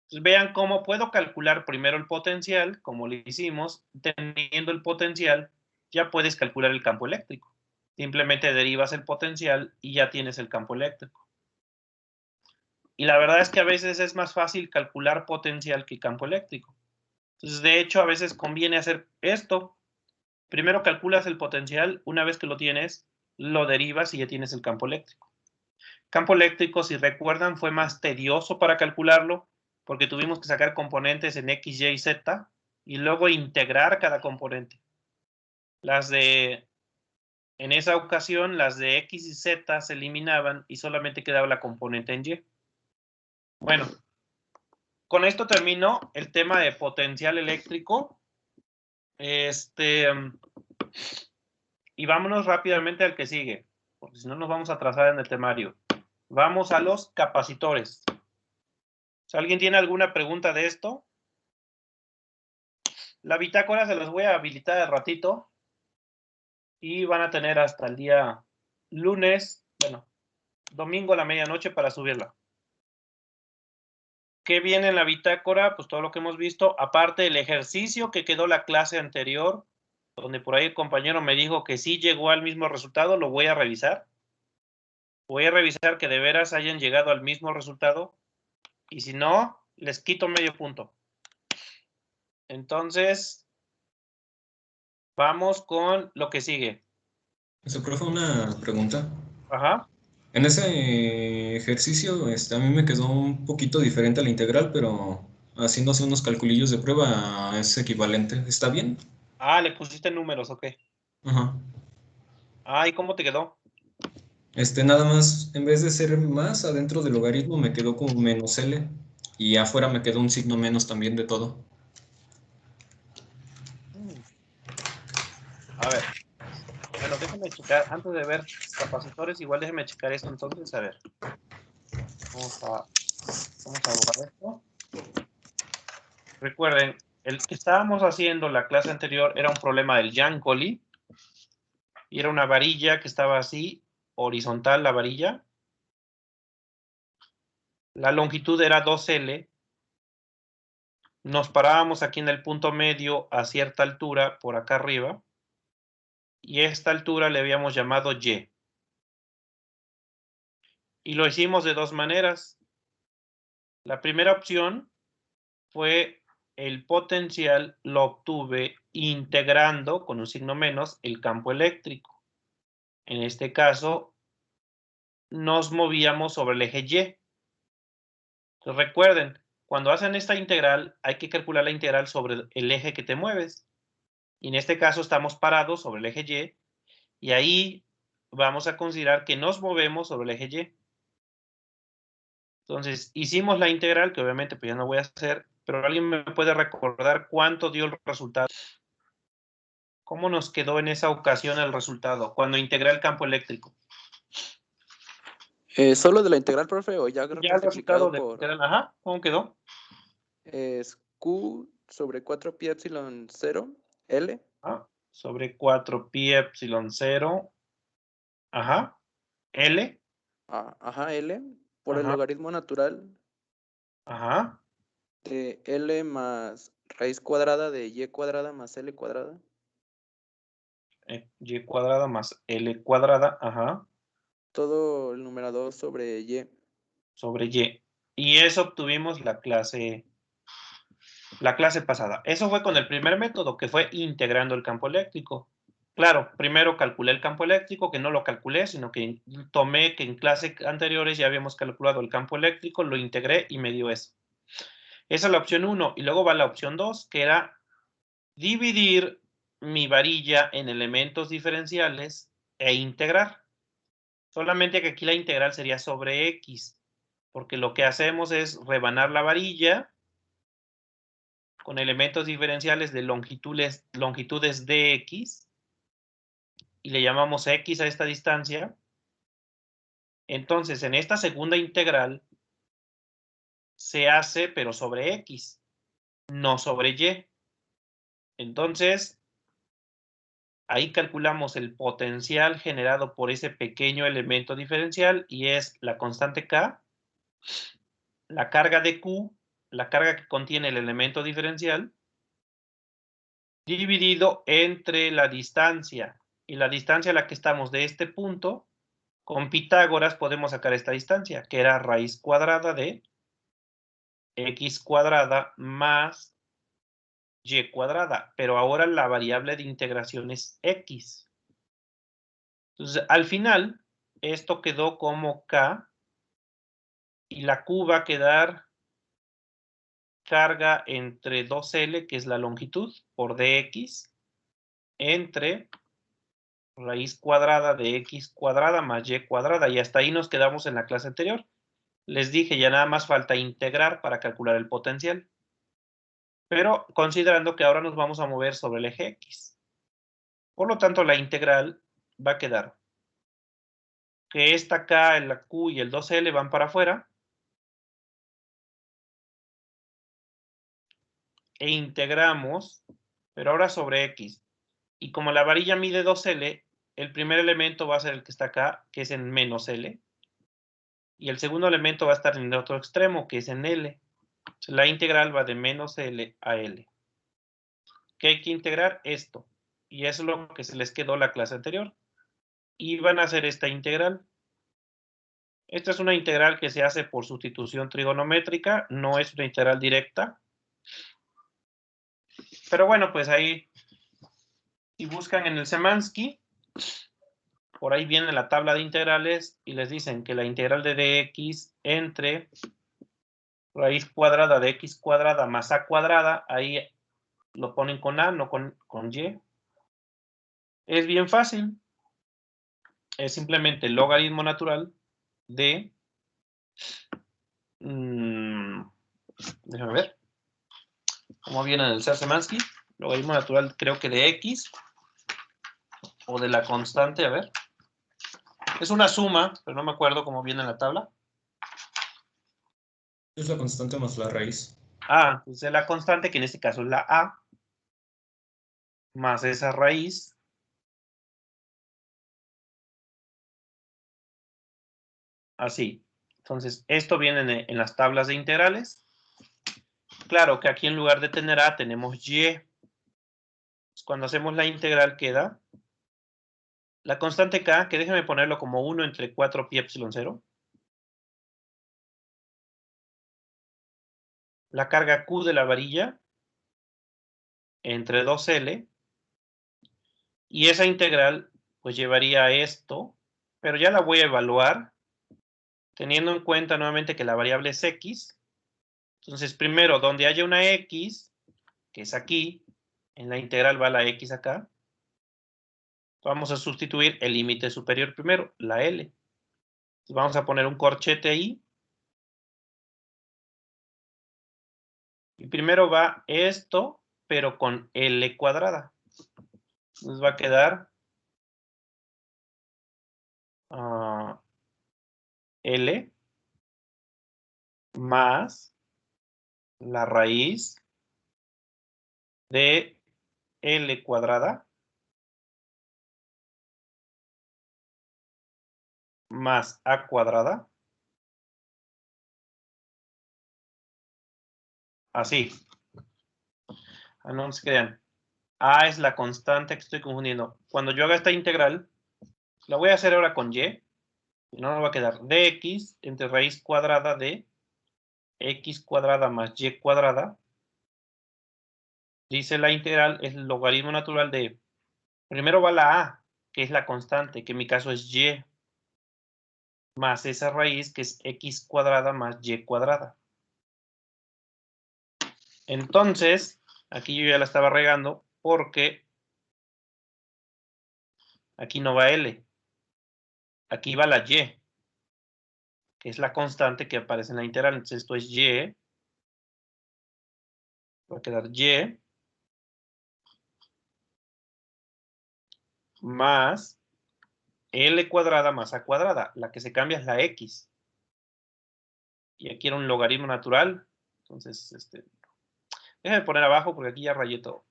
Entonces, vean cómo puedo calcular primero el potencial, como lo hicimos. Teniendo el potencial, ya puedes calcular el campo eléctrico. Simplemente derivas el potencial y ya tienes el campo eléctrico. Y la verdad es que a veces es más fácil calcular potencial que campo eléctrico. Entonces, de hecho, a veces conviene hacer esto. Primero calculas el potencial, una vez que lo tienes, lo derivas y ya tienes el campo eléctrico. Campo eléctrico, si recuerdan, fue más tedioso para calcularlo porque tuvimos que sacar componentes en X, Y y Z y luego integrar cada componente. En esa ocasión, las de X y Z se eliminaban y solamente quedaba la componente en Y. Bueno, con esto termino el tema de potencial eléctrico. Y vámonos rápidamente al que sigue, porque si no nos vamos a atrasar en el temario. Vamos a los capacitores. ¿Alguien tiene alguna pregunta de esto? La bitácora se las voy a habilitar al ratito y van a tener hasta el día lunes, bueno, domingo a la medianoche para subirla. ¿Qué viene en la bitácora? Pues todo lo que hemos visto, aparte del ejercicio que quedó la clase anterior, donde por ahí el compañero me dijo que sí llegó al mismo resultado, lo voy a revisar. Voy a revisar que de veras hayan llegado al mismo resultado y si no, les quito medio punto. Entonces, vamos con lo que sigue. Profe, una pregunta. Ajá. En ese ejercicio, a mí me quedó un poquito diferente la integral, pero haciéndose unos calculillos de prueba es equivalente. ¿Está bien? Ah, le pusiste números, ok. Ajá. Ah, ¿y cómo te quedó? Nada más, en vez de ser más adentro del logaritmo, me quedó como menos L. Y afuera me quedó un signo menos también de todo. A ver. Bueno, déjenme checar, antes de ver capacitores, igual déjenme checar esto entonces, a ver. Vamos a borrar esto. Recuerden, el que estábamos haciendo la clase anterior era un problema del Jankoli. Y era una varilla que estaba así, horizontal la varilla. La longitud era 2L. Nos parábamos aquí en el punto medio a cierta altura, por acá arriba. Y esta altura le habíamos llamado Y. Y lo hicimos de dos maneras. La primera opción fue el potencial lo obtuve integrando con un signo menos el campo eléctrico. En este caso, nos movíamos sobre el eje Y. Entonces, recuerden, cuando hacen esta integral, hay que calcular la integral sobre el eje que te mueves. Y en este caso estamos parados sobre el eje Y. Y ahí vamos a considerar que nos movemos sobre el eje Y. Entonces, hicimos la integral, que obviamente pues ya no voy a hacer, pero alguien me puede recordar cuánto dio el resultado. ¿Cómo nos quedó en esa ocasión el resultado cuando integré el campo eléctrico? ¿Solo de la integral, profe, o ya Ya el resultado multiplicado de la por integral, ajá, ¿cómo quedó? es Q sobre 4 pi epsilon 0 L? Ah, sobre 4 pi epsilon 0, ajá, L, Ajá, L, por el ajá, logaritmo natural ajá, de L más raíz cuadrada de Y cuadrada más L cuadrada. Y cuadrada más L cuadrada, ajá, Todo el numerador sobre Y. sobre Y. Y eso obtuvimos la clase pasada. Eso fue con el primer método, que fue integrando el campo eléctrico. Claro, primero calculé el campo eléctrico, que no lo calculé, sino que tomé que en clases anteriores ya habíamos calculado el campo eléctrico, lo integré y me dio eso. Esa es la opción 1. Y luego va la opción 2, que era dividir mi varilla en elementos diferenciales e integrar. Solamente que aquí la integral sería sobre X, porque lo que hacemos es rebanar la varilla con elementos diferenciales de longitudes dx y le llamamos x a esta distancia. Entonces, en esta segunda integral se hace, pero sobre x, no sobre y. Entonces, ahí calculamos el potencial generado por ese pequeño elemento diferencial y es la constante K, la carga de Q, la carga que contiene el elemento diferencial, dividido entre la distancia. Y la distancia a la que estamos de este punto, con Pitágoras podemos sacar esta distancia, que era raíz cuadrada de x cuadrada más y cuadrada. Pero ahora la variable de integración es x. Entonces, al final, esto quedó como K y la Q va a quedar carga entre 2L, que es la longitud, por dx, entre raíz cuadrada de x cuadrada más y cuadrada. Y hasta ahí nos quedamos en la clase anterior. Les dije, ya nada más falta integrar para calcular el potencial. Pero considerando que ahora nos vamos a mover sobre el eje X. Por lo tanto, la integral va a quedar que esta K, la Q y el 2L van para afuera. E integramos pero ahora sobre X. Y como la varilla mide 2L, el primer elemento va a ser el que está acá, que es en menos L. Y el segundo elemento va a estar en el otro extremo, que es en L. La integral va de menos L a L. ¿Qué hay que integrar? Esto. Y eso es lo que se les quedó la clase anterior. Y van a hacer esta integral. Esta es una integral que se hace por sustitución trigonométrica, no es una integral directa. Pero bueno, pues ahí, si buscan en el Szymanski, por ahí viene la tabla de integrales y les dicen que la integral de dx entre raíz cuadrada de x cuadrada más a cuadrada, ahí lo ponen con a, no con y. Es bien fácil. Es simplemente el logaritmo natural de... déjame ver. ¿Cómo viene en el Szymanski? Logaritmo natural creo que de x. O de la constante, a ver. Es una suma, pero no me acuerdo cómo viene en la tabla. Es la constante más la raíz. Ah, pues es la constante, que en este caso es la a, más esa raíz. Así. Entonces, esto viene en las tablas de integrales. Claro que aquí en lugar de tener a, tenemos y. Cuando hacemos la integral queda la constante k, que déjeme ponerlo como 1 entre 4 pi epsilon 0. La carga q de la varilla entre 2L. Y esa integral pues llevaría a esto, pero ya la voy a evaluar teniendo en cuenta nuevamente que la variable es x. Entonces primero, donde haya una x, que es aquí, en la integral va la x acá, vamos a sustituir el límite superior primero, la L. Entonces vamos a poner un corchete ahí. Y primero va esto, pero con L cuadrada. Nos va a quedar L más la raíz de L cuadrada más a cuadrada. Así. No se crean. A es la constante que estoy confundiendo. Cuando yo haga esta integral, la voy a hacer ahora con y. Y no me va a quedar dx entre raíz cuadrada de x cuadrada más y cuadrada. Dice la integral es el logaritmo natural de... Primero va la a, que es la constante, que en mi caso es y. Más esa raíz, que es x cuadrada más y cuadrada. Entonces, aquí yo ya la estaba regando porque aquí no va L. Aquí va la y, que es la constante que aparece en la integral. Entonces esto es y. Va a quedar y más L cuadrada más a cuadrada. La que se cambia es la x. Y aquí era un logaritmo natural. Entonces, déjame poner abajo porque aquí ya rayé todo.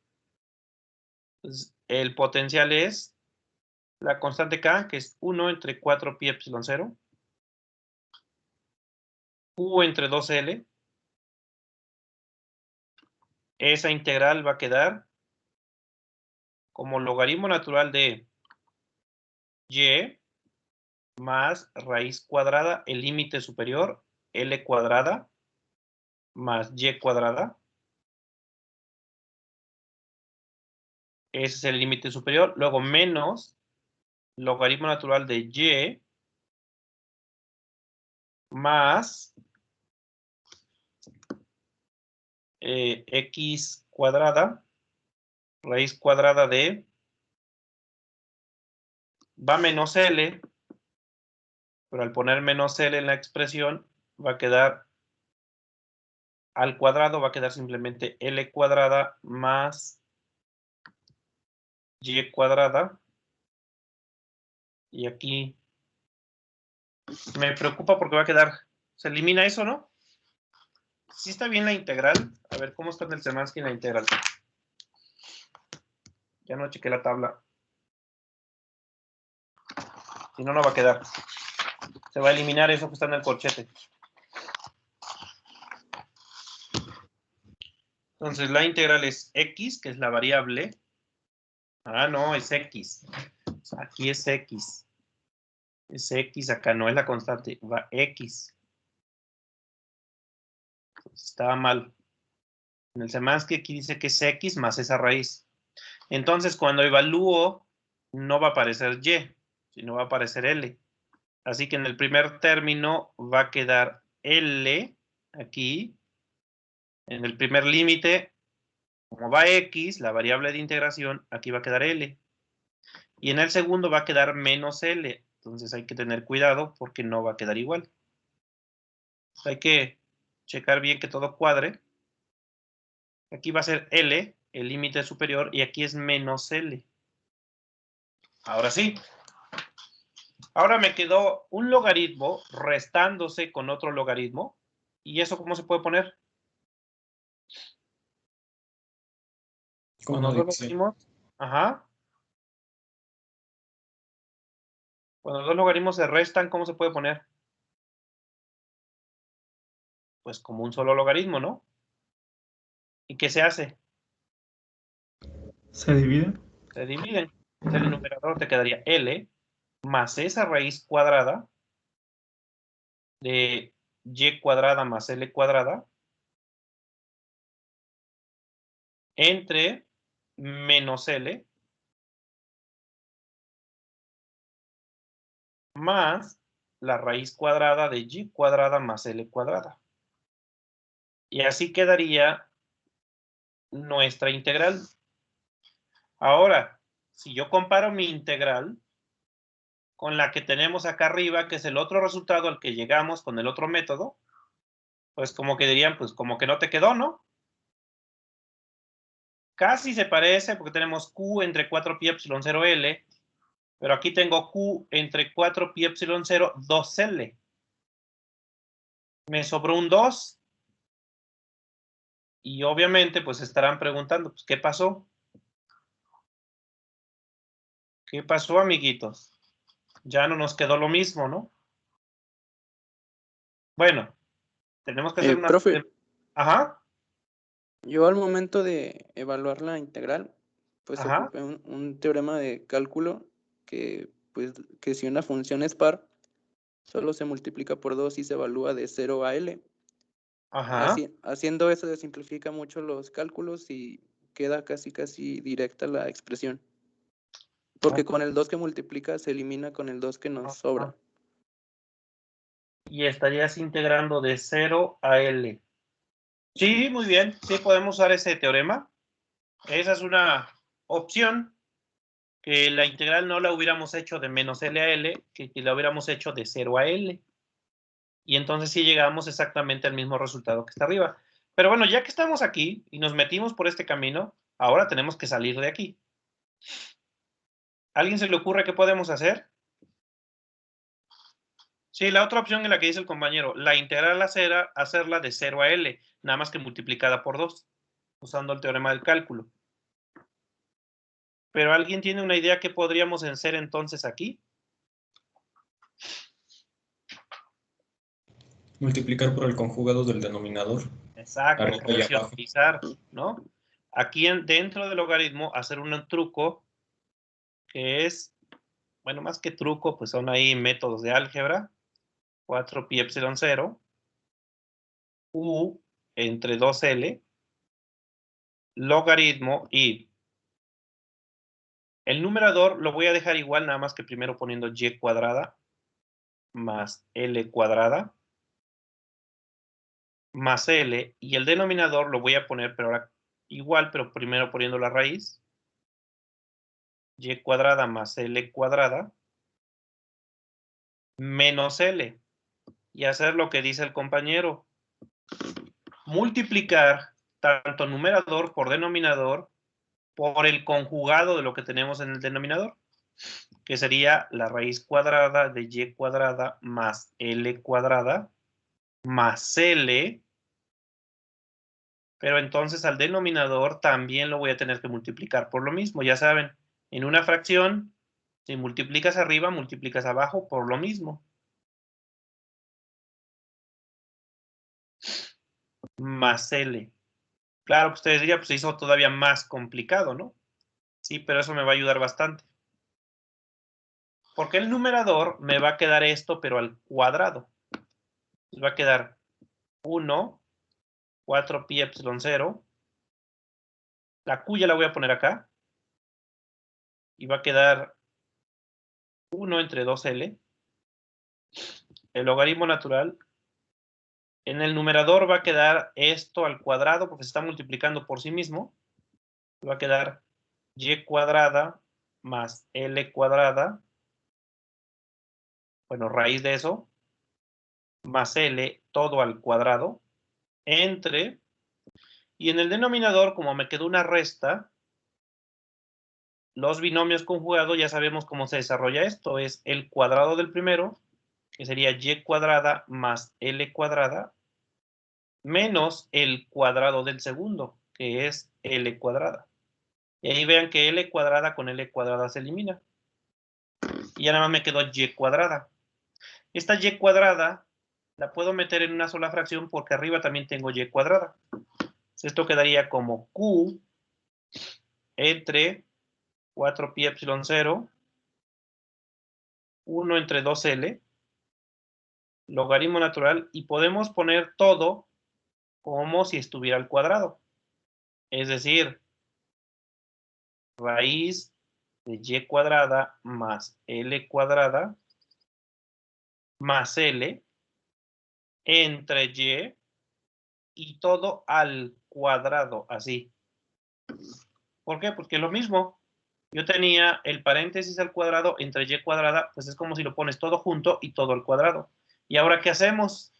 Entonces, el potencial es la constante k, que es 1 entre 4 pi epsilon 0. U entre 2L. Esa integral va a quedar como logaritmo natural de y más raíz cuadrada, el límite superior, L cuadrada más y cuadrada. Ese es el límite superior. Luego menos logaritmo natural de y más x cuadrada, raíz cuadrada de, va menos L, pero al poner menos L en la expresión va a quedar al cuadrado, va a quedar simplemente L cuadrada más y cuadrada. Y aquí me preocupa porque va a quedar, se elimina eso, ¿no? Sí está bien la integral. A ver, ¿cómo está en el Szymanski la integral? Ya no chequé la tabla. Si no, no va a quedar. Se va a eliminar eso que está en el corchete. Entonces, la integral es x, que es la variable. Ah, no, es x. O sea, aquí es x. Es x, acá no es la constante. Va x. Estaba mal. En el Semansky aquí dice que es x más esa raíz. Entonces, cuando evalúo, no va a aparecer y, sino va a aparecer l. Así que en el primer término va a quedar L aquí. En el primer límite, como va X, la variable de integración, aquí va a quedar L. Y en el segundo va a quedar menos L. Entonces hay que tener cuidado porque no va a quedar igual. Hay que checar bien que todo cuadre. Aquí va a ser L, el límite superior, y aquí es menos L. Ahora sí. Ahora me quedó un logaritmo restándose con otro logaritmo. ¿Y eso cómo se puede poner? Como Cuando una dos división. logaritmos, ajá. Cuando dos logaritmos se restan, ¿cómo se puede poner? Pues como un solo logaritmo, ¿no? ¿Y qué se hace? ¿Se divide? Se dividen. Entonces el numerador te quedaría L más esa raíz cuadrada de y cuadrada más L cuadrada entre menos L más la raíz cuadrada de y cuadrada más L cuadrada. Y así quedaría nuestra integral. Ahora, si yo comparo mi integral con la que tenemos acá arriba, que es el otro resultado al que llegamos con el otro método, pues como que dirían, pues como que no te quedó, ¿no? Casi se parece porque tenemos Q entre 4 pi epsilon 0 L, pero aquí tengo Q entre 4 pi epsilon 0 2L. Me sobró un 2 y obviamente pues estarán preguntando, pues ¿qué pasó? ¿Qué pasó, amiguitos? Ya no nos quedó lo mismo, ¿no? Bueno, tenemos que hacer una... Profe, Ajá, yo al momento de evaluar la integral, pues ajá, ocupé un teorema de cálculo que, pues, que si una función es par, solo se multiplica por 2 y se evalúa de 0 a L. ajá. Haciendo eso se simplifica mucho los cálculos y queda casi directa la expresión. Porque con el 2 que multiplica se elimina con el 2 que nos sobra. Y estarías integrando de 0 a L. Sí, muy bien. Sí, podemos usar ese teorema. Esa es una opción, que la integral no la hubiéramos hecho de menos L a L, que la hubiéramos hecho de 0 a L. Y entonces sí llegamos exactamente al mismo resultado que está arriba. Pero bueno, ya que estamos aquí y nos metimos por este camino, ahora tenemos que salir de aquí. ¿A alguien se le ocurre qué podemos hacer? Sí, la otra opción es la que dice el compañero, la integral hacerla de 0 a L, nada más que multiplicada por 2, usando el teorema del cálculo. ¿Pero alguien tiene una idea qué podríamos hacer entonces aquí? Multiplicar por el conjugado del denominador. Exacto, Arriba y abajo. racionalizar, ¿no? Aquí dentro del logaritmo hacer un truco que es, bueno, más que truco, pues son ahí métodos de álgebra. 4 pi epsilon 0, U entre 2L, logaritmo y el numerador lo voy a dejar igual, nada más que primero poniendo y cuadrada más L cuadrada más L, y el denominador lo voy a poner, pero ahora igual, pero primero poniendo la raíz, y cuadrada más L cuadrada menos L, y hacer lo que dice el compañero, multiplicar tanto numerador por denominador por el conjugado de lo que tenemos en el denominador, que sería la raíz cuadrada de y cuadrada más L cuadrada más L Pero entonces al denominador también lo voy a tener que multiplicar por lo mismo. Ya saben, en una fracción, si multiplicas arriba, multiplicas abajo por lo mismo. Más L. Claro que ustedes dirían, pues se hizo todavía más complicado, ¿no? Sí, pero eso me va a ayudar bastante. Porque el numerador me va a quedar esto, pero al cuadrado. Va a quedar 1, 4pi epsilon 0. La Q ya la voy a poner acá. Y va a quedar 1 entre 2L. El logaritmo natural. En el numerador va a quedar esto al cuadrado, porque se está multiplicando por sí mismo. Va a quedar y cuadrada más L cuadrada. Bueno, raíz de eso. Más L todo al cuadrado. Entre. Y en el denominador, como me quedó una resta, los binomios conjugados ya sabemos cómo se desarrolla esto. Es el cuadrado del primero, que sería y cuadrada más L cuadrada, menos el cuadrado del segundo, que es L cuadrada. Y ahí vean que L cuadrada con L cuadrada se elimina. Y ya nada más me quedó y cuadrada. Esta y cuadrada la puedo meter en una sola fracción porque arriba también tengo y cuadrada. Esto quedaría como Q entre 4pi epsilon 0, 1 entre 2L, logaritmo natural, y podemos poner todo como si estuviera al cuadrado. Es decir, raíz de y cuadrada más L cuadrada más L entre y todo al cuadrado, así. ¿Por qué? Porque es lo mismo. Yo tenía el paréntesis al cuadrado entre y cuadrada, pues es como si lo pones todo junto y todo al cuadrado. ¿Y ahora qué hacemos?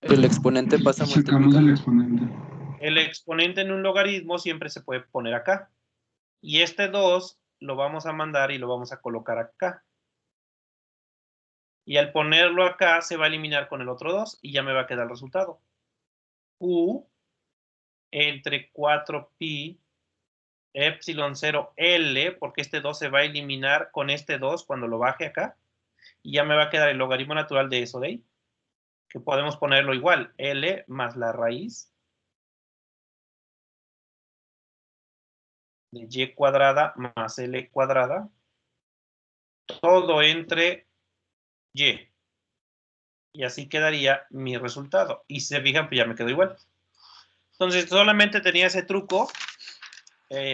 El exponente pasa a Sacamos el multiplicar. exponente. El exponente en un logaritmo siempre se puede poner acá. Y este 2 lo vamos a mandar y lo vamos a colocar acá. Y al ponerlo acá se va a eliminar con el otro 2 y ya me va a quedar el resultado. Q entre 4pi epsilon 0 L, porque este 2 se va a eliminar con este 2 cuando lo baje acá. Y ya me va a quedar el logaritmo natural de eso de ahí. Que podemos ponerlo igual. L más la raíz de y cuadrada más L cuadrada. Todo entre y. Y así quedaría mi resultado. Y si se fijan, pues ya me quedó igual. Entonces, solamente tenía ese truco.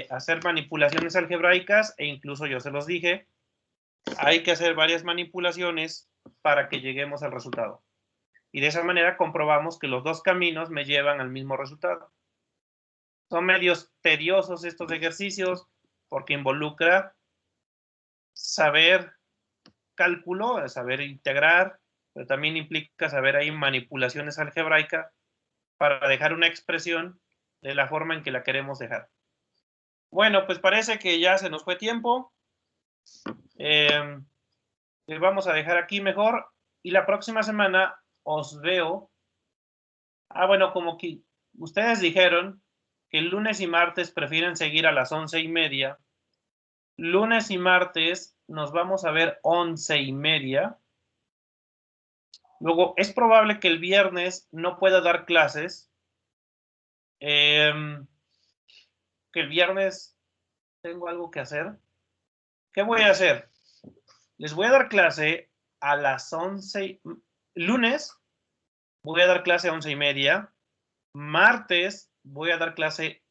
Hacer manipulaciones algebraicas. E incluso yo se los dije. Hay que hacer varias manipulaciones para que lleguemos al resultado. Y de esa manera comprobamos que los dos caminos me llevan al mismo resultado. Son medios tediosos estos ejercicios porque involucra saber cálculo, saber integrar, pero también implica saber ahí manipulaciones algebraicas para dejar una expresión de la forma en que la queremos dejar. Bueno, pues parece que ya se nos fue tiempo. Les vamos a dejar aquí mejor y la próxima semana os veo. Bueno, como que ustedes dijeron que el lunes y martes prefieren seguir a las 11:30. Lunes y martes nos vamos a ver 11:30. Luego, es probable que el viernes no pueda dar clases. Que el viernes tengo algo que hacer. ¿Qué voy a hacer? Les voy a dar clase a las 11. Lunes voy a dar clase a 11:30. Martes voy a dar clase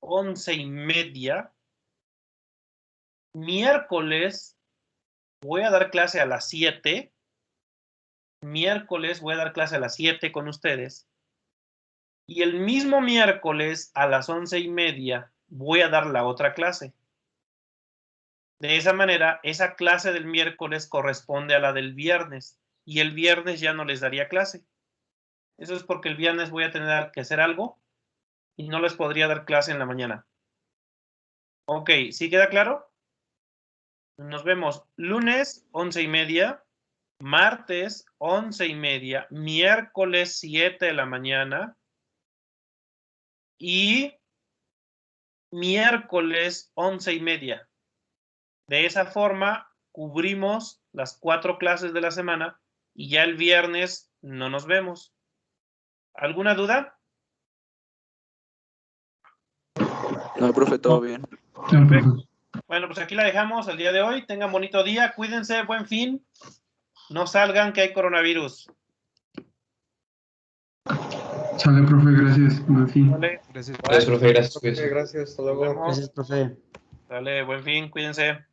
11:30. Miércoles voy a dar clase a las 7. Miércoles voy a dar clase a las 7 con ustedes. Y el mismo miércoles a las 11:30 voy a dar la otra clase. De esa manera, esa clase del miércoles corresponde a la del viernes. Y el viernes ya no les daría clase. Eso es porque el viernes voy a tener que hacer algo y no les podría dar clase en la mañana. Ok, ¿sí queda claro? Nos vemos lunes 11:30, martes 11:30, miércoles 7 de la mañana, y miércoles 11:30. De esa forma cubrimos las 4 clases de la semana y ya el viernes no nos vemos. ¿Alguna duda? No, profe, todo bien. Perfecto. Bueno, pues aquí la dejamos el día de hoy. Tengan bonito día, cuídense, buen fin. No salgan que hay coronavirus. Sale, profe, gracias. Buen fin. Vale. Gracias, Bye. profe. Gracias, hasta luego. Nos vemos. Gracias, profe. Dale, buen fin, cuídense.